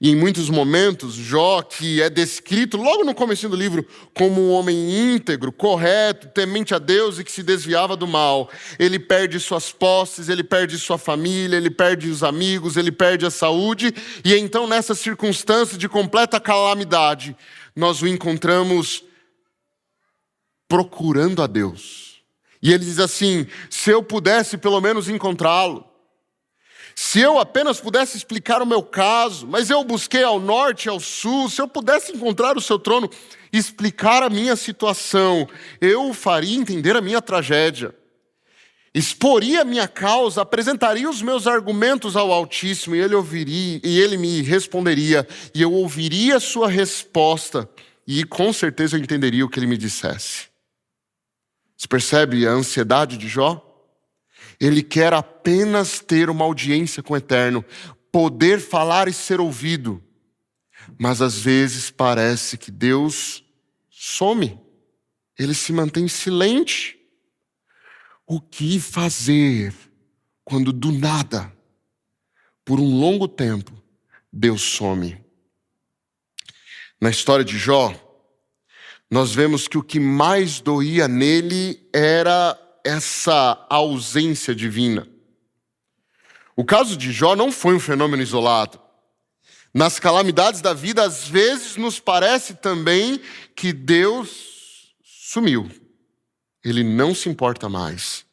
E em muitos momentos, Jó, que é descrito logo no começo do livro como um homem íntegro, correto, temente a Deus e que se desviava do mal, ele perde suas posses, ele perde sua família, ele perde os amigos, ele perde a saúde. E então, nessa circunstância de completa calamidade, nós o encontramos procurando a Deus. E ele diz assim: se eu pudesse pelo menos encontrá-lo, se eu apenas pudesse explicar o meu caso, mas eu busquei ao norte e ao sul, se eu pudesse encontrar o seu trono, explicar a minha situação, eu o faria entender a minha tragédia, exporia a minha causa, apresentaria os meus argumentos ao Altíssimo, e ele ouviria, e ele me responderia, e eu ouviria a sua resposta, e com certeza eu entenderia o que ele me dissesse. Você percebe a ansiedade de Jó? Ele quer apenas ter uma audiência com o Eterno, poder falar e ser ouvido. Mas às vezes parece que Deus some. Ele se mantém silente. O que fazer quando do nada, por um longo tempo, Deus some? Na história de Jó, nós vemos que o que mais doía nele era essa ausência divina. O caso de Jó não foi um fenômeno isolado. Nas calamidades da vida, às vezes nos parece também que Deus sumiu. Ele não se importa mais.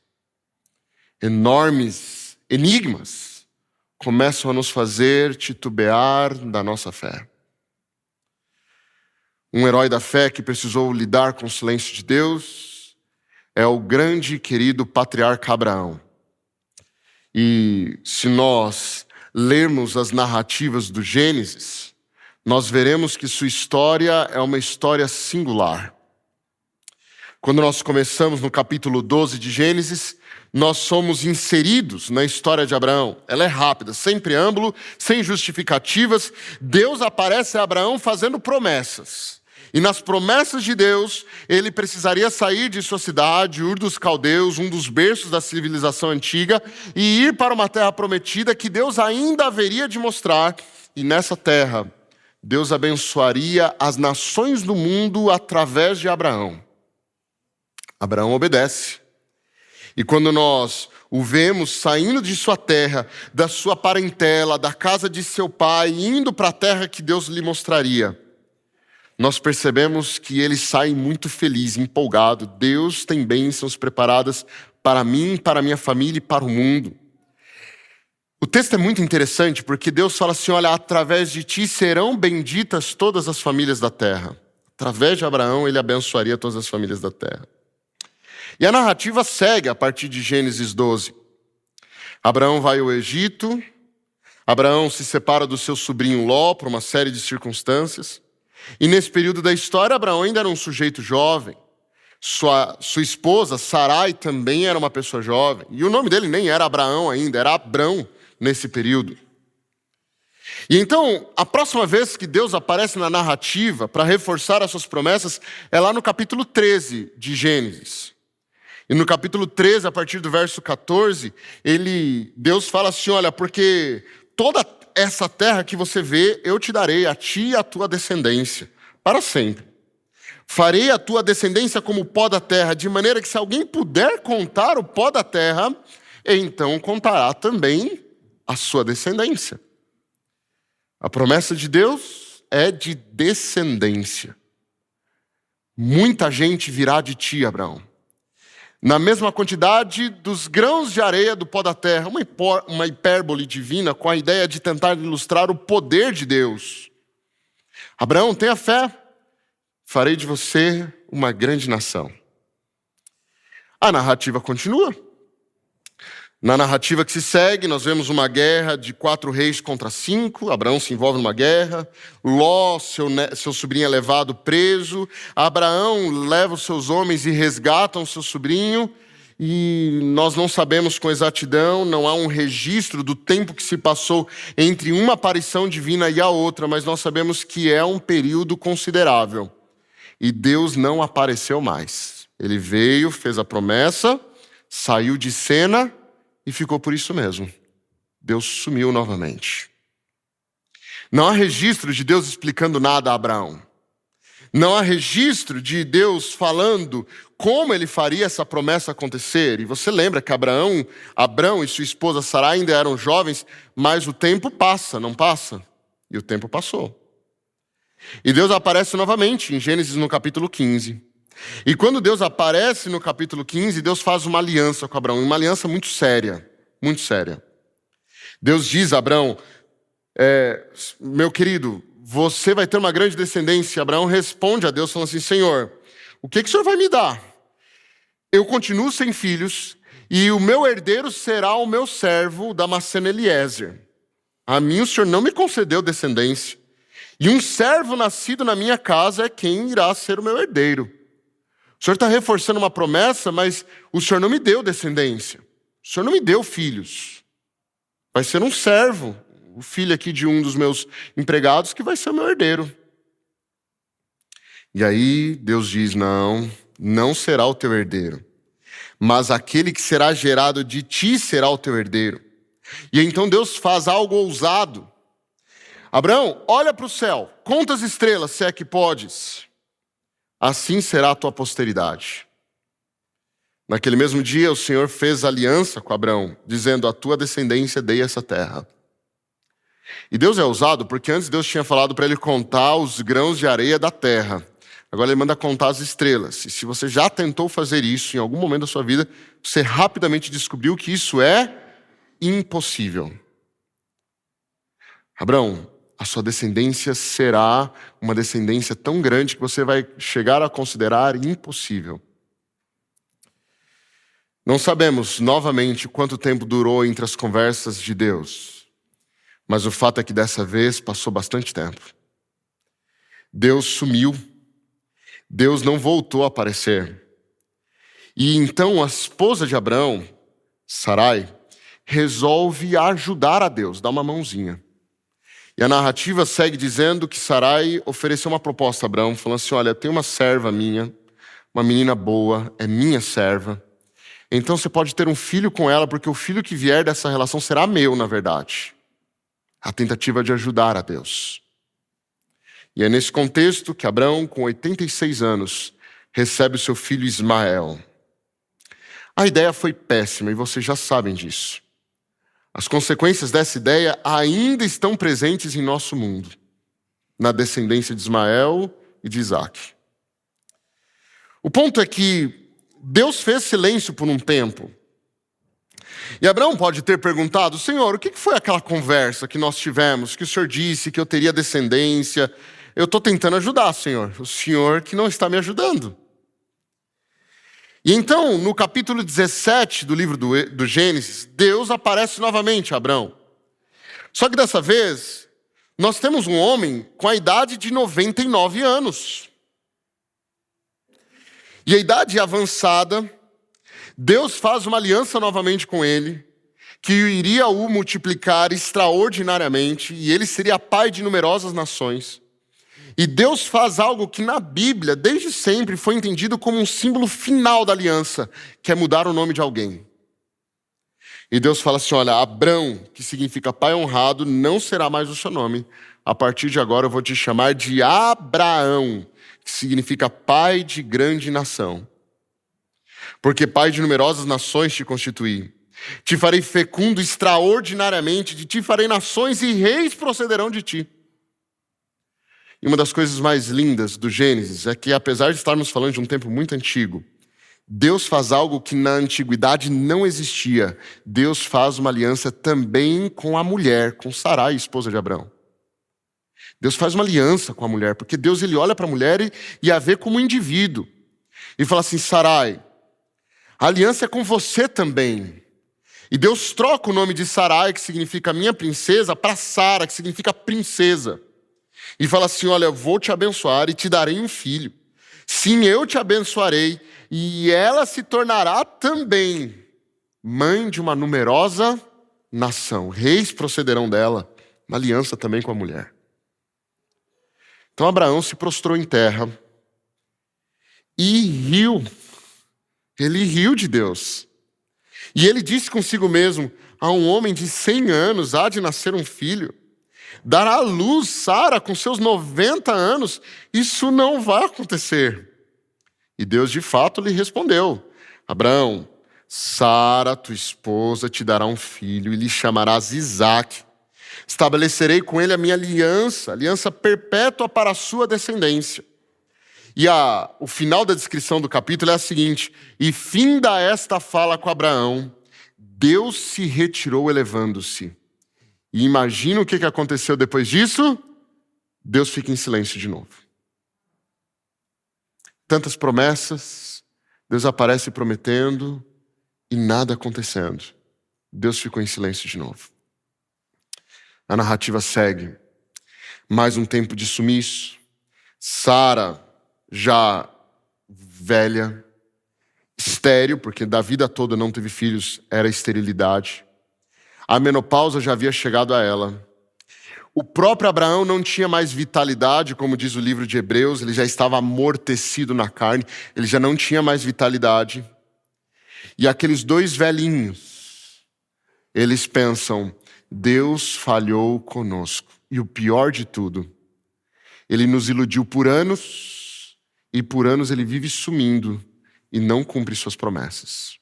Enormes enigmas começam a nos fazer titubear da nossa fé. Um herói da fé que precisou lidar com o silêncio de Deus é o grande e querido patriarca Abraão. E se nós lermos as narrativas do Gênesis, nós veremos que sua história é uma história singular. Quando nós começamos no capítulo 12 de Gênesis, nós somos inseridos na história de Abraão. Ela é rápida, sem preâmbulo, sem justificativas. Deus aparece a Abraão fazendo promessas. E nas promessas de Deus, ele precisaria sair de sua cidade, Ur dos Caldeus, um dos berços da civilização antiga, e ir para uma terra prometida que Deus ainda haveria de mostrar. E nessa terra Deus abençoaria as nações do mundo através de Abraão. Abraão obedece. E quando nós o vemos saindo de sua terra, da sua parentela, da casa de seu pai, indo para a terra que Deus lhe mostraria, nós percebemos que ele sai muito feliz, empolgado. Deus tem bênçãos preparadas para mim, para a minha família e para o mundo. O texto é muito interessante porque Deus fala assim, olha, através de ti serão benditas todas as famílias da terra. Através de Abraão, ele abençoaria todas as famílias da terra. E a narrativa segue a partir de Gênesis 12. Abraão vai ao Egito, Abraão se separa do seu sobrinho Ló por uma série de circunstâncias. E nesse período da história, Abraão ainda era um sujeito jovem. Sua esposa, Sarai, também era uma pessoa jovem. E o nome dele nem era Abraão ainda, era Abrão nesse período. E então, a próxima vez que Deus aparece na narrativa para reforçar as suas promessas é lá no capítulo 13 de Gênesis. E no capítulo 13, a partir do verso 14, Deus fala assim, olha, porque toda essa terra que você vê, eu te darei a ti e a tua descendência, para sempre. Farei a tua descendência como o pó da terra, de maneira que se alguém puder contar o pó da terra, então contará também a sua descendência. A promessa de Deus é de descendência. Muita gente virá de ti, Abraão. Na mesma quantidade dos grãos de areia do pó da terra, uma hipérbole divina com a ideia de tentar ilustrar o poder de Deus. Abraão, tenha fé, farei de você uma grande nação. A narrativa continua. Na narrativa que se segue, nós vemos uma guerra de 4 reis contra 5. Abraão se envolve numa guerra. Ló, seu sobrinho, é levado preso. Abraão leva os seus homens e resgatam o seu sobrinho. E nós não sabemos com exatidão, não há um registro do tempo que se passou entre uma aparição divina e a outra, mas nós sabemos que é um período considerável. E Deus não apareceu mais. Ele veio, fez a promessa, saiu de cena e ficou por isso mesmo. Deus sumiu novamente. Não há registro de Deus explicando nada a Abraão. Não há registro de Deus falando como ele faria essa promessa acontecer. E você lembra que Abrão e sua esposa Sarai ainda eram jovens, mas o tempo passa, não passa? E o tempo passou. E Deus aparece novamente em Gênesis no capítulo 15. E quando Deus aparece no capítulo 15, Deus faz uma aliança com Abraão, uma aliança muito séria, muito séria. Deus diz a Abraão, meu querido, você vai ter uma grande descendência. Abraão responde a Deus falando assim, Senhor, o que o Senhor vai me dar? Eu continuo sem filhos e o meu herdeiro será o meu servo Damasceno Eliezer. A mim o Senhor não me concedeu descendência. E um servo nascido na minha casa é quem irá ser o meu herdeiro. O Senhor está reforçando uma promessa, mas o Senhor não me deu descendência. O Senhor não me deu filhos. Vai ser um servo, o filho aqui de um dos meus empregados, que vai ser o meu herdeiro. E aí Deus diz, não será o teu herdeiro, mas aquele que será gerado de ti será o teu herdeiro. E então Deus faz algo ousado. Abraão, olha para o céu, conta as estrelas, se é que podes. Assim será a tua posteridade. Naquele mesmo dia, o Senhor fez aliança com Abraão, dizendo, a tua descendência dei essa terra. E Deus é ousado, porque antes Deus tinha falado para ele contar os grãos de areia da terra. Agora ele manda contar as estrelas. E se você já tentou fazer isso em algum momento da sua vida, você rapidamente descobriu que isso é impossível. Abraão, a sua descendência será uma descendência tão grande que você vai chegar a considerar impossível. Não sabemos, novamente, quanto tempo durou entre as conversas de Deus. Mas o fato é que dessa vez passou bastante tempo. Deus sumiu. Deus não voltou a aparecer. E então a esposa de Abraão, Sarai, resolve ajudar a Deus, dar uma mãozinha. E a narrativa segue dizendo que Sarai ofereceu uma proposta a Abraão, falando assim, olha, tem uma serva minha, uma menina boa, é minha serva. Então você pode ter um filho com ela, porque o filho que vier dessa relação será meu, na verdade. A tentativa de ajudar a Deus. E é nesse contexto que Abraão, com 86 anos, recebe o seu filho Ismael. A ideia foi péssima e vocês já sabem disso. As consequências dessa ideia ainda estão presentes em nosso mundo, na descendência de Ismael e de Isaac. O ponto é que Deus fez silêncio por um tempo. E Abraão pode ter perguntado: Senhor, o que foi aquela conversa que nós tivemos, que o Senhor disse que eu teria descendência? Eu estou tentando ajudar, Senhor. O Senhor que não está me ajudando. E então, no capítulo 17 do livro do Gênesis, Deus aparece novamente a Abraão. Só que dessa vez, nós temos um homem com a idade de 99 anos. E a idade avançada, Deus faz uma aliança novamente com ele, que iria o multiplicar extraordinariamente, e ele seria pai de numerosas nações. E Deus faz algo que na Bíblia, desde sempre, foi entendido como um símbolo final da aliança, que é mudar o nome de alguém. E Deus fala assim: olha, Abrão, que significa pai honrado, não será mais o seu nome. A partir de agora eu vou te chamar de Abraão, que significa pai de grande nação. Porque pai de numerosas nações te constituí. Te farei fecundo extraordinariamente, de ti farei nações e reis procederão de ti. E uma das coisas mais lindas do Gênesis é que, apesar de estarmos falando de um tempo muito antigo, Deus faz algo que na antiguidade não existia. Deus faz uma aliança também com a mulher, com Sarai, esposa de Abraão. Deus faz uma aliança com a mulher, porque Deus ele olha para a mulher e a vê como um indivíduo. E fala assim: Sarai, a aliança é com você também. E Deus troca o nome de Sarai, que significa minha princesa, para Sara, que significa princesa. E fala assim: olha, eu vou te abençoar e te darei um filho. Sim, eu te abençoarei e ela se tornará também mãe de uma numerosa nação. Reis procederão dela, uma aliança também com a mulher. Então Abraão se prostrou em terra e riu. Ele riu de Deus. E ele disse consigo mesmo: a um homem de 100 anos há de nascer um filho. Dará à luz Sara com seus 90 anos. Isso não vai acontecer. E Deus de fato lhe respondeu: Abraão, Sara, tua esposa, te dará um filho e lhe chamarás Isaque. Estabelecerei com ele a minha aliança perpétua para a sua descendência. E o final da descrição do capítulo é a seguinte: e finda esta fala com Abraão, Deus se retirou elevando-se. E imagina o que aconteceu depois disso? Deus fica em silêncio de novo. Tantas promessas, Deus aparece prometendo e nada acontecendo. Deus ficou em silêncio de novo. A narrativa segue. Mais um tempo de sumiço. Sara, já velha, estéril, porque da vida toda não teve filhos, era esterilidade. A menopausa já havia chegado a ela. O próprio Abraão não tinha mais vitalidade, como diz o livro de Hebreus, ele já estava amortecido na carne, ele já não tinha mais vitalidade. E aqueles dois velhinhos, eles pensam: Deus falhou conosco. E o pior de tudo, ele nos iludiu por anos, e por anos ele vive sumindo e não cumpre suas promessas.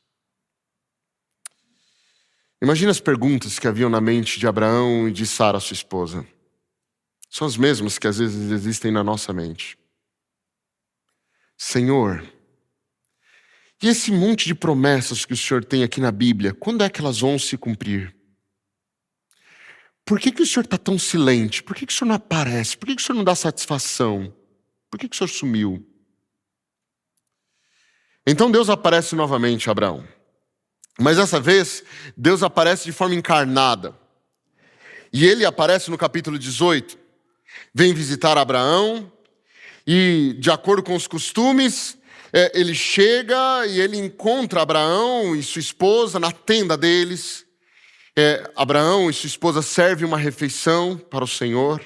Imagina as perguntas que haviam na mente de Abraão e de Sara, sua esposa. São as mesmas que às vezes existem na nossa mente. Senhor, e esse monte de promessas que o Senhor tem aqui na Bíblia, quando é que elas vão se cumprir? Por que o Senhor está tão silente? Por que o Senhor não aparece? Por que o Senhor não dá satisfação? Por que o Senhor sumiu? Então Deus aparece novamente a Abraão. Mas dessa vez, Deus aparece de forma encarnada. E ele aparece no capítulo 18. Vem visitar Abraão e, de acordo com os costumes, ele chega e ele encontra Abraão e sua esposa na tenda deles. Abraão e sua esposa servem uma refeição para o Senhor.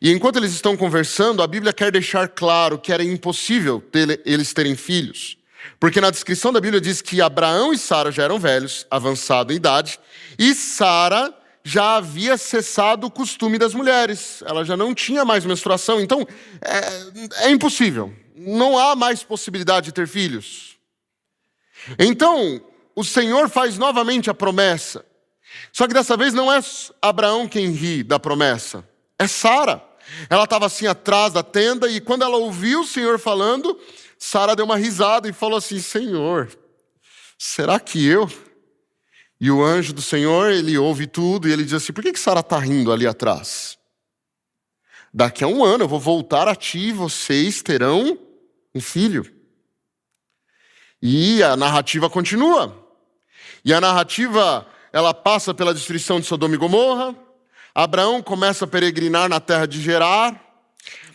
E enquanto eles estão conversando, a Bíblia quer deixar claro que era impossível eles terem filhos. Porque na descrição da Bíblia diz que Abraão e Sara já eram velhos, avançados em idade, e Sara já havia cessado o costume das mulheres. Ela já não tinha mais menstruação. Então, é impossível. Não há mais possibilidade de ter filhos. Então, o Senhor faz novamente a promessa. Só que dessa vez não é Abraão quem ri da promessa. É Sara. Ela estava assim atrás da tenda e quando ela ouviu o Senhor falando, Sara deu uma risada e falou assim: Senhor, será que eu? E o anjo do Senhor, ele ouve tudo e ele diz assim: por que Sara está rindo ali atrás? Daqui a 1 ano eu vou voltar a ti e vocês terão um filho. E a narrativa continua. E a narrativa, ela passa pela destruição de Sodoma e Gomorra. Abraão começa a peregrinar na terra de Gerar.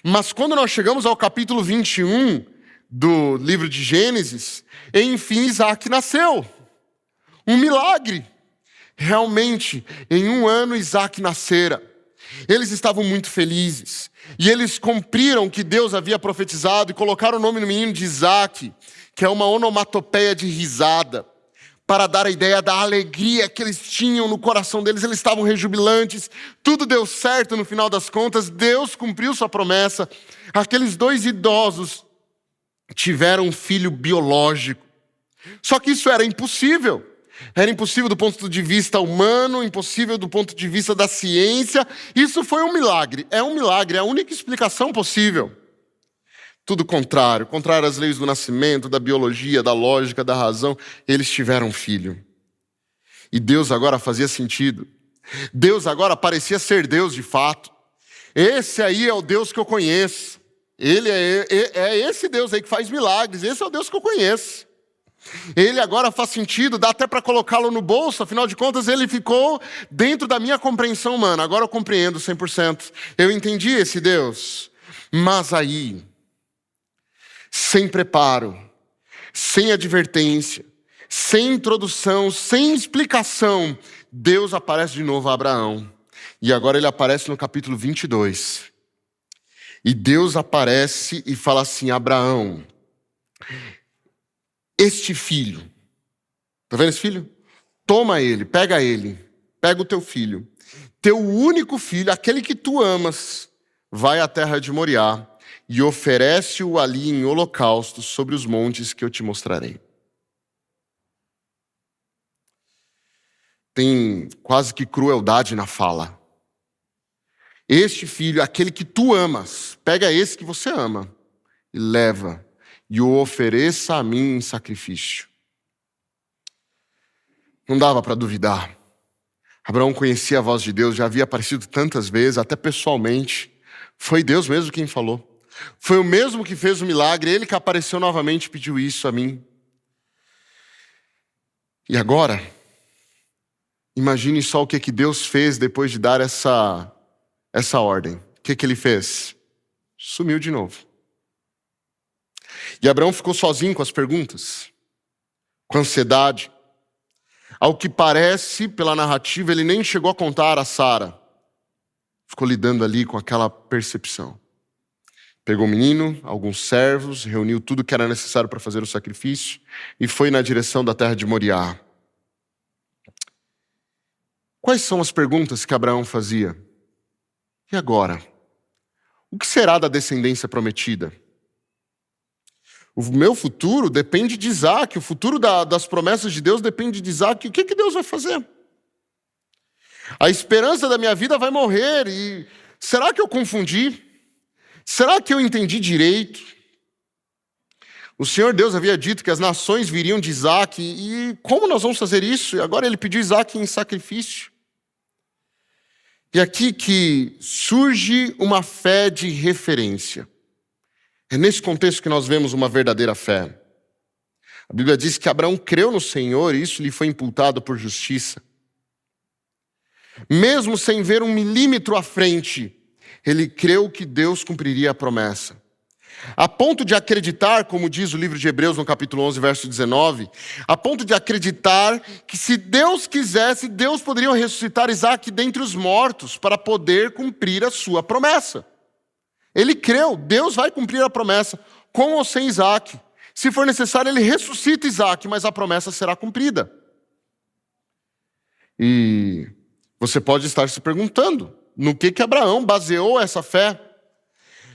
Mas quando nós chegamos ao capítulo 21 do livro de Gênesis, enfim Isaac nasceu. Um milagre. Realmente, em 1 ano Isaac nascera. Eles estavam muito felizes. E eles cumpriram o que Deus havia profetizado e colocaram o nome do menino de Isaac, que é uma onomatopeia de risada, para dar a ideia da alegria que eles tinham no coração deles. Eles estavam rejubilantes, tudo deu certo no final das contas, Deus cumpriu sua promessa. Aqueles 2 idosos tiveram um filho biológico. Só que isso era impossível. Era impossível do ponto de vista humano, impossível do ponto de vista da ciência. Isso foi um milagre. É um milagre, é a única explicação possível. Tudo contrário às leis do nascimento, da biologia, da lógica, da razão. Eles tiveram um filho. E Deus agora fazia sentido. Deus agora parecia ser Deus de fato. Esse aí é o Deus que eu conheço. Ele é esse Deus aí que faz milagres. Esse é o Deus que eu conheço. Ele agora faz sentido, dá até para colocá-lo no bolso. Afinal de contas, ele ficou dentro da minha compreensão humana. Agora eu compreendo 100%. Eu entendi esse Deus. Mas aí, sem preparo, sem advertência, sem introdução, sem explicação, Deus aparece de novo a Abraão. E agora ele aparece no capítulo 22. E Deus aparece e fala assim: Abraão, este filho, tá vendo esse filho? Toma ele, pega o teu filho. Teu único filho, aquele que tu amas, vai à terra de Moriá e oferece-o ali em holocausto sobre os montes que eu te mostrarei. Tem quase que crueldade na fala. Este filho, aquele que tu amas, pega esse que você ama e leva e o ofereça a mim em sacrifício. Não dava para duvidar. Abraão conhecia a voz de Deus, já havia aparecido tantas vezes, até pessoalmente. Foi Deus mesmo quem falou. Foi o mesmo que fez o milagre, ele que apareceu novamente e pediu isso a mim. E agora, imagine só o que Deus fez depois de dar essa ordem. O que ele fez? Sumiu de novo. E Abraão ficou sozinho com as perguntas, com ansiedade. Ao que parece, pela narrativa, ele nem chegou a contar a Sara. Ficou lidando ali com aquela percepção. Pegou o menino, alguns servos, reuniu tudo que era necessário para fazer o sacrifício e foi na direção da terra de Moriá. Quais são as perguntas que Abraão fazia? E agora? O que será da descendência prometida? O meu futuro depende de Isaac, o futuro das promessas de Deus depende de Isaac. O que Deus vai fazer? A esperança da minha vida vai morrer e será que eu confundi? Será que eu entendi direito? O Senhor Deus havia dito que as nações viriam de Isaac e como nós vamos fazer isso? E agora ele pediu Isaac em sacrifício. E aqui que surge uma fé de referência. É nesse contexto que nós vemos uma verdadeira fé. A Bíblia diz que Abraão creu no Senhor e isso lhe foi imputado por justiça. Mesmo sem ver 1 milímetro à frente, ele creu que Deus cumpriria a promessa. A ponto de acreditar, como diz o livro de Hebreus no capítulo 11, verso 19, a ponto de acreditar que se Deus quisesse, Deus poderia ressuscitar Isaac dentre os mortos para poder cumprir a sua promessa. Ele creu, Deus vai cumprir a promessa, com ou sem Isaac. Se for necessário, ele ressuscita Isaac, mas a promessa será cumprida. E Você pode estar se perguntando, no que Abraão baseou essa fé?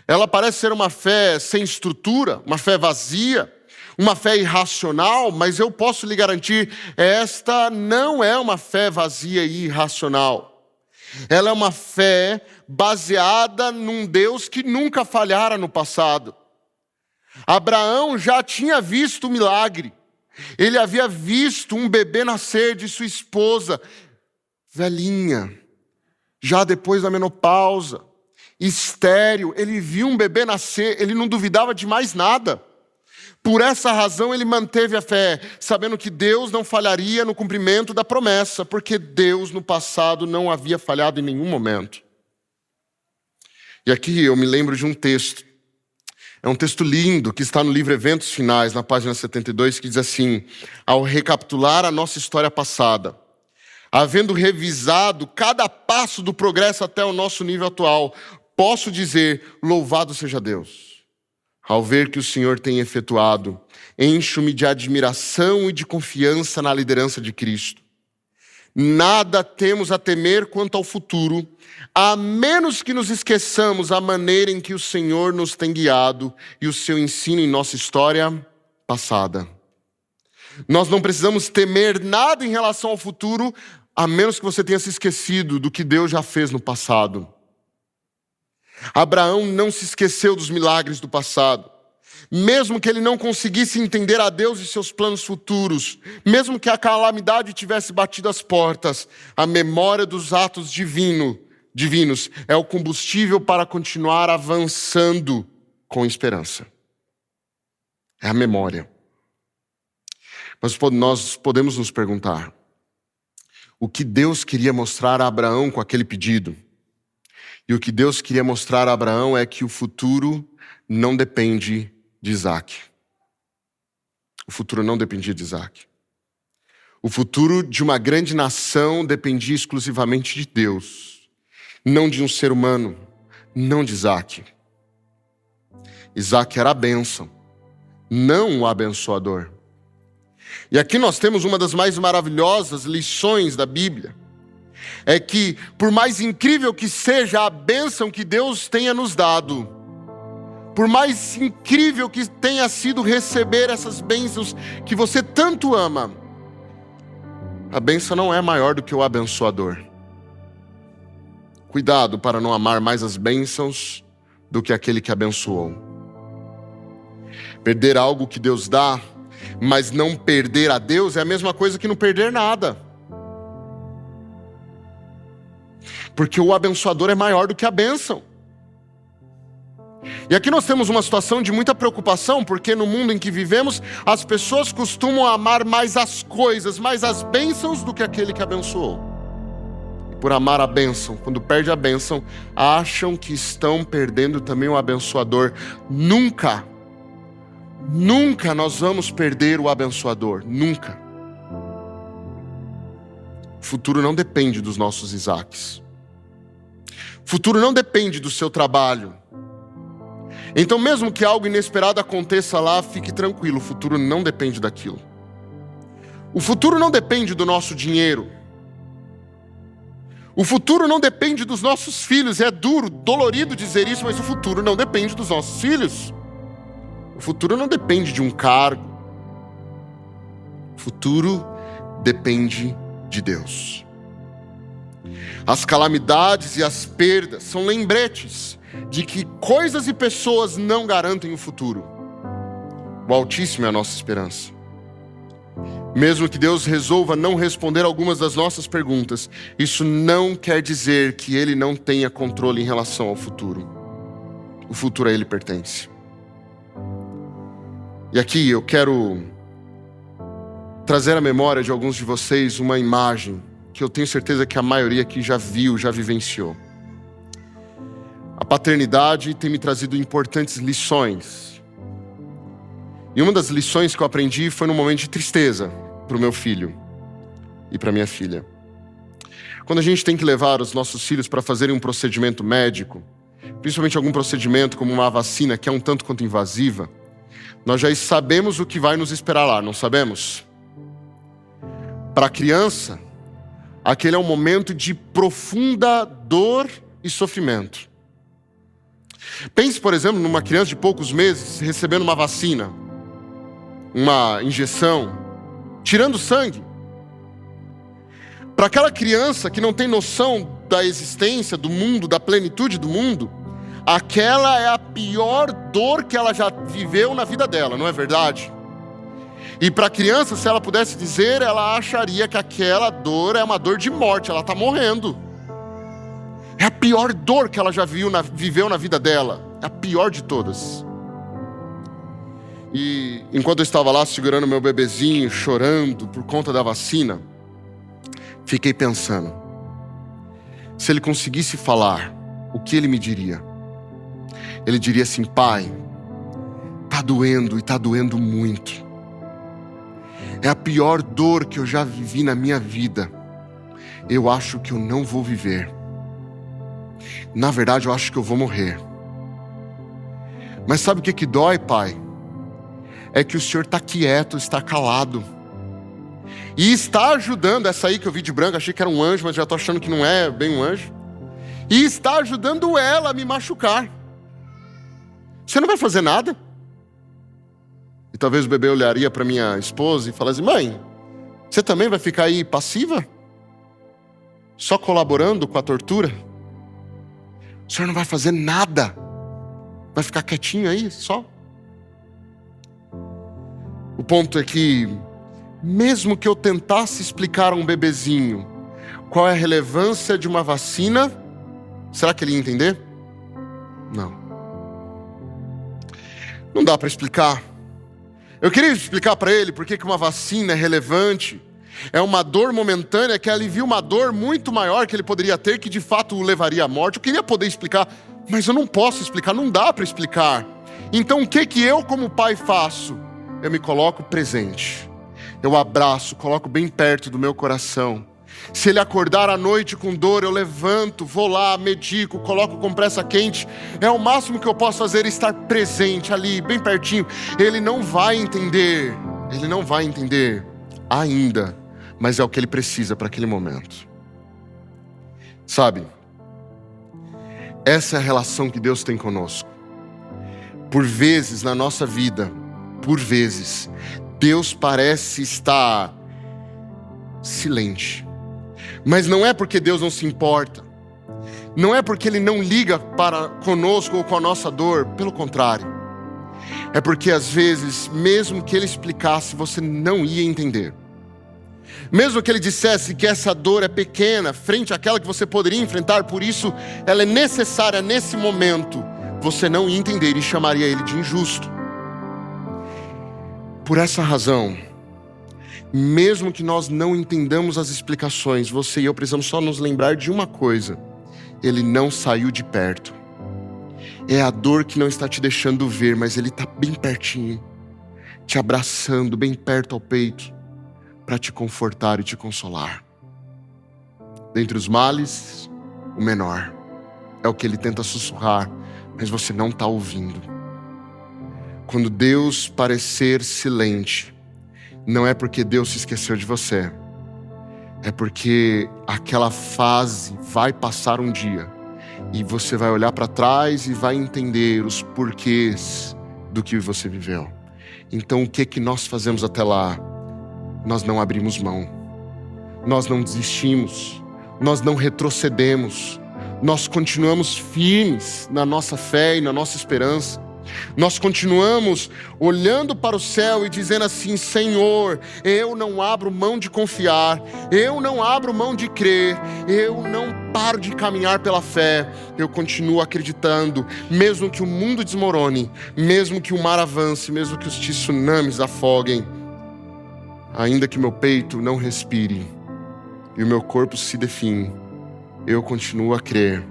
Ela parece ser uma fé sem estrutura, uma fé vazia, uma fé irracional, mas eu posso lhe garantir, esta não é uma fé vazia e irracional. Ela é uma fé baseada num Deus que nunca falhara no passado. Abraão já tinha visto o milagre. Ele havia visto um bebê nascer de sua esposa, velhinha, já depois da menopausa, estéril. Ele viu um bebê nascer, ele não duvidava de mais nada. Por essa razão ele manteve a fé, sabendo que Deus não falharia no cumprimento da promessa, porque Deus no passado não havia falhado em nenhum momento. E aqui eu me lembro de um texto. É um texto lindo que está no livro Eventos Finais, na página 72, que diz assim: ao recapitular a nossa história passada, havendo revisado cada passo do progresso até o nosso nível atual, posso dizer, louvado seja Deus. Ao ver que o Senhor tem efetuado, encho-me de admiração e de confiança na liderança de Cristo. Nada temos a temer quanto ao futuro, a menos que nos esqueçamos a maneira em que o Senhor nos tem guiado e o seu ensino em nossa história passada. Nós não precisamos temer nada em relação ao futuro, a menos que você tenha se esquecido do que Deus já fez no passado. Abraão não se esqueceu dos milagres do passado. Mesmo que ele não conseguisse entender a Deus e seus planos futuros, mesmo que a calamidade tivesse batido as portas, a memória dos atos divinos é o combustível para continuar avançando com esperança. É a memória. Mas nós podemos nos perguntar, o que Deus queria mostrar a Abraão com aquele pedido? E o que Deus queria mostrar a Abraão é que o futuro não depende de Isaac. O futuro não dependia de Isaac. O futuro de uma grande nação dependia exclusivamente de Deus, não de um ser humano, não de Isaac. Isaac era a bênção, não o abençoador. E aqui nós temos uma das mais maravilhosas lições da Bíblia. É que, por mais incrível que seja a bênção que Deus tenha nos dado, por mais incrível que tenha sido receber essas bênçãos que você tanto ama, a bênção não é maior do que o abençoador. Cuidado para não amar mais as bênçãos do que aquele que abençoou. Perder algo que Deus dá, mas não perder a Deus, é a mesma coisa que não perder nada. Porque o abençoador é maior do que a bênção. E aqui nós temos uma situação de muita preocupação, porque no mundo em que vivemos, as pessoas costumam amar mais as coisas, mais as bênçãos do que aquele que abençoou. E por amar a bênção, quando perde a bênção, acham que estão perdendo também o abençoador. Nunca nós vamos perder o abençoador, nunca. O futuro não depende dos nossos Isaques. O futuro não depende do seu trabalho. Então, mesmo que algo inesperado aconteça lá, fique tranquilo, o futuro não depende daquilo. O futuro não depende do nosso dinheiro. O futuro não depende dos nossos filhos. É duro, dolorido dizer isso, mas o futuro não depende dos nossos filhos. O futuro não depende de um cargo. O futuro depende de Deus. As calamidades e as perdas são lembretes de que coisas e pessoas não garantem o futuro. O Altíssimo é a nossa esperança. Mesmo que Deus resolva não responder algumas das nossas perguntas, isso não quer dizer que Ele não tenha controle em relação ao futuro. O futuro a Ele pertence. E aqui eu quero trazer à memória de alguns de vocês uma imagem que eu tenho certeza que a maioria aqui já viu, já vivenciou. A paternidade tem me trazido importantes lições. E uma das lições que eu aprendi foi num momento de tristeza para o meu filho e para minha filha. Quando a gente tem que levar os nossos filhos para fazerem um procedimento médico, principalmente algum procedimento como uma vacina que é um tanto quanto invasiva, nós já sabemos o que vai nos esperar lá, não sabemos? Para a criança, aquele é um momento de profunda dor e sofrimento. Pense, por exemplo, numa criança de poucos meses recebendo uma vacina, uma injeção, tirando sangue. Para aquela criança que não tem noção da existência do mundo, da plenitude do mundo, aquela é a pior dor que ela já viveu na vida dela, não é verdade? E para a criança, se ela pudesse dizer, ela acharia que aquela dor é uma dor de morte, ela está morrendo. É a pior dor que ela já viveu na vida dela, é a pior de todas. E enquanto eu estava lá segurando meu bebezinho, chorando por conta da vacina, fiquei pensando, se ele conseguisse falar, o que ele me diria? Ele diria assim: pai, tá doendo e tá doendo muito. É a pior dor que eu já vivi na minha vida. Eu acho que eu não vou viver. Na verdade, eu acho que eu vou morrer. Mas sabe o que dói, pai? É que o senhor está quieto, está calado. E está ajudando, essa aí que eu vi de branco, achei que era um anjo, mas já estou achando que não é bem um anjo. E está ajudando ela a me machucar. Você não vai fazer nada? E talvez o bebê olharia para minha esposa e falasse: mãe, você também vai ficar aí passiva? Só colaborando com a tortura? O senhor não vai fazer nada? Vai ficar quietinho aí, só? O ponto é que, mesmo que eu tentasse explicar a um bebezinho qual é a relevância de uma vacina, será que ele ia entender? Não. Não dá para explicar. Eu queria explicar para ele por que uma vacina é relevante. É uma dor momentânea que alivia uma dor muito maior que ele poderia ter, que de fato o levaria à morte. Eu queria poder explicar, mas eu não posso explicar, não dá para explicar. Então o que eu como pai faço? Eu me coloco presente. Eu abraço, coloco bem perto do meu coração. Se ele acordar à noite com dor, eu levanto, vou lá, medico, coloco compressa quente. É o máximo que eu posso fazer, estar presente ali, bem pertinho. Ele não vai entender ainda, mas é o que ele precisa para aquele momento. Sabe, essa é a relação que Deus tem conosco. Por vezes na nossa vida, Deus parece estar silente. Mas não é porque Deus não se importa. Não é porque Ele não liga para conosco ou com a nossa dor. Pelo contrário. É porque às vezes, mesmo que Ele explicasse, você não ia entender. Mesmo que Ele dissesse que essa dor é pequena, frente àquela que você poderia enfrentar, por isso ela é necessária nesse momento, você não ia entender e chamaria Ele de injusto. Por essa razão, mesmo que nós não entendamos as explicações, você e eu precisamos só nos lembrar de uma coisa: Ele não saiu de perto. É a dor que não está te deixando ver, mas Ele está bem pertinho, te abraçando bem perto ao peito, para te confortar e te consolar. Dentre os males, o menor é o que Ele tenta sussurrar, mas você não está ouvindo. Quando Deus parecer silente, não é porque Deus se esqueceu de você. É porque aquela fase vai passar um dia. E você vai olhar para trás e vai entender os porquês do que você viveu. Então o que nós fazemos até lá? Nós não abrimos mão. Nós não desistimos. Nós não retrocedemos. Nós continuamos firmes na nossa fé e na nossa esperança. Nós continuamos olhando para o céu e dizendo assim: Senhor, eu não abro mão de confiar, eu não abro mão de crer, eu não paro de caminhar pela fé, eu continuo acreditando, mesmo que o mundo desmorone, mesmo que o mar avance, mesmo que os tsunamis afoguem, ainda que meu peito não respire e o meu corpo se define, eu continuo a crer,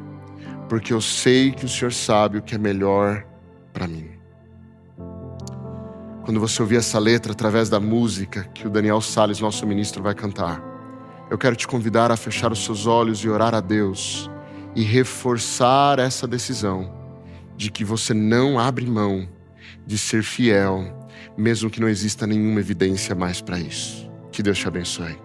porque eu sei que o Senhor sabe o que é melhor para mim. Quando você ouvir essa letra através da música que o Daniel Salles, nosso ministro, vai cantar, eu quero te convidar a fechar os seus olhos e orar a Deus e reforçar essa decisão de que você não abre mão de ser fiel, mesmo que não exista nenhuma evidência mais para isso. Que Deus te abençoe.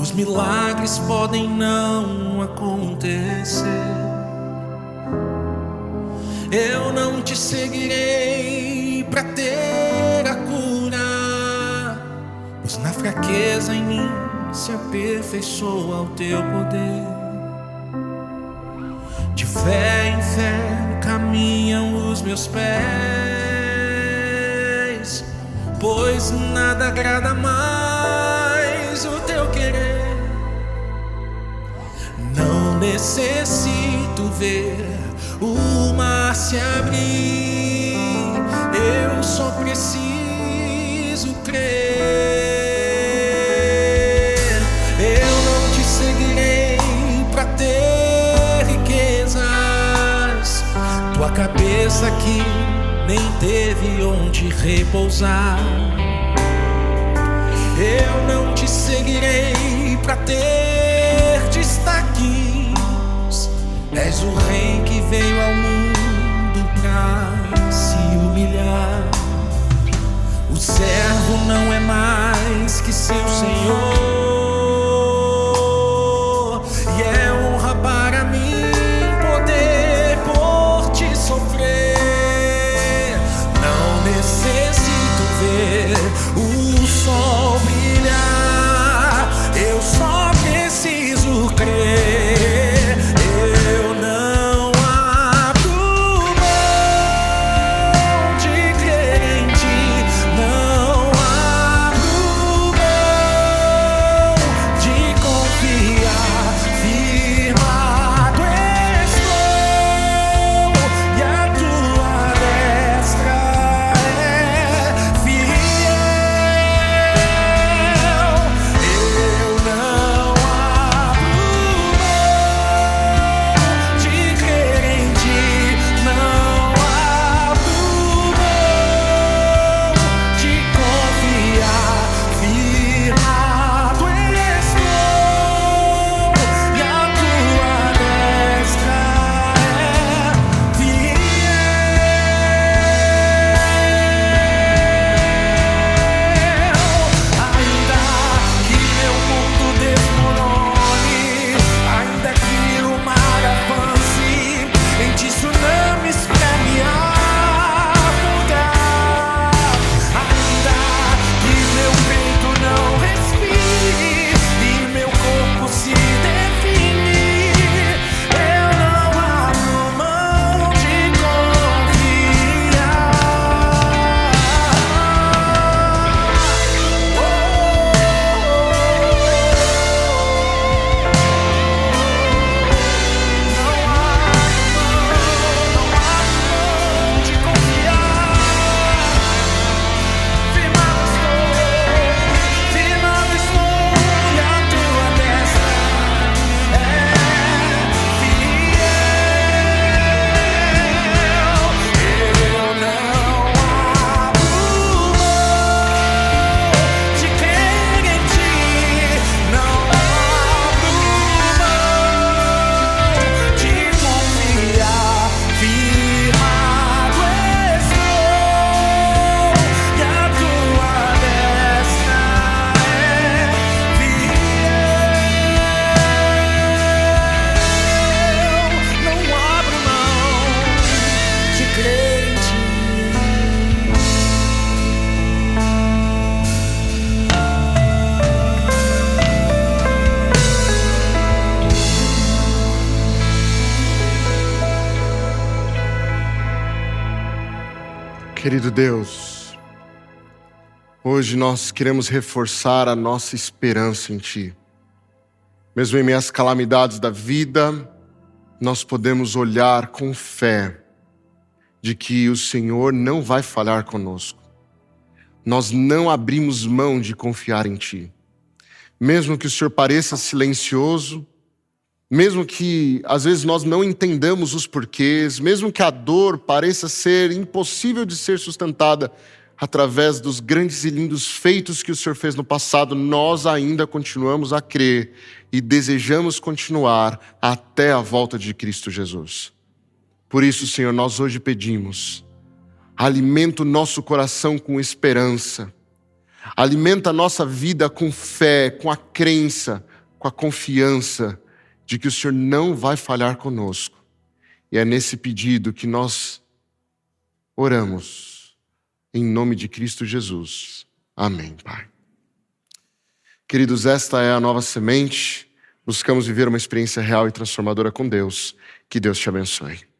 os milagres podem não acontecer. Eu não te seguirei para ter a cura, pois na fraqueza em mim se aperfeiçoa o teu poder. De fé em fé caminham os meus pés, pois nada agrada mais o teu querer. Não necessito ver o mar se abrir, eu só preciso crer. Eu não te seguirei para ter riquezas, tua cabeça que nem teve onde repousar. Eu não te seguirei para ter destaques, és o rei que veio ao mundo pra se humilhar. O servo não é mais que seu senhor, e é honra para mim poder por ti sofrer. Não necessito ver o sol brilhar, eu só preciso crer. Eu não abro mão de crer em ti, não abro mão de confiar. Firmado estou e a tua destra é fiel. Eu não abro mão de crer em ti, não abro mão de confiar. Firmado estou e a tua destra é fiel. Ainda que meu mundo desmorone, ainda que o mar avance, em ti tsunamis pra me afogar. Ainda que meu peito não respire e meu corpo se definir, eu não abro mão de confiar. Não abro mão de confiar. Firmado estou e a tua destra é fiel. Eu não abro mão de crer em ti, não abro mão de confiar. Firmado estou e a tua destra é fiel. Não abro mão de crer em ti. Querido Deus, hoje nós queremos reforçar a nossa esperança em Ti. Mesmo em meio às calamidades da vida, nós podemos olhar com fé de que o Senhor não vai falhar conosco. Nós não abrimos mão de confiar em Ti. Mesmo que o Senhor pareça silencioso, mesmo que às vezes nós não entendamos os porquês, mesmo que a dor pareça ser impossível de ser sustentada através dos grandes e lindos feitos que o Senhor fez no passado, nós ainda continuamos a crer e desejamos continuar até a volta de Cristo Jesus. Por isso, Senhor, nós hoje pedimos, alimenta o nosso coração com esperança, alimenta a nossa vida com fé, com a crença, com a confiança de que o Senhor não vai falhar conosco. E é nesse pedido que nós oramos, em nome de Cristo Jesus. Amém, Pai. Queridos, esta é a Nova Semente. Buscamos viver uma experiência real e transformadora com Deus. Que Deus te abençoe.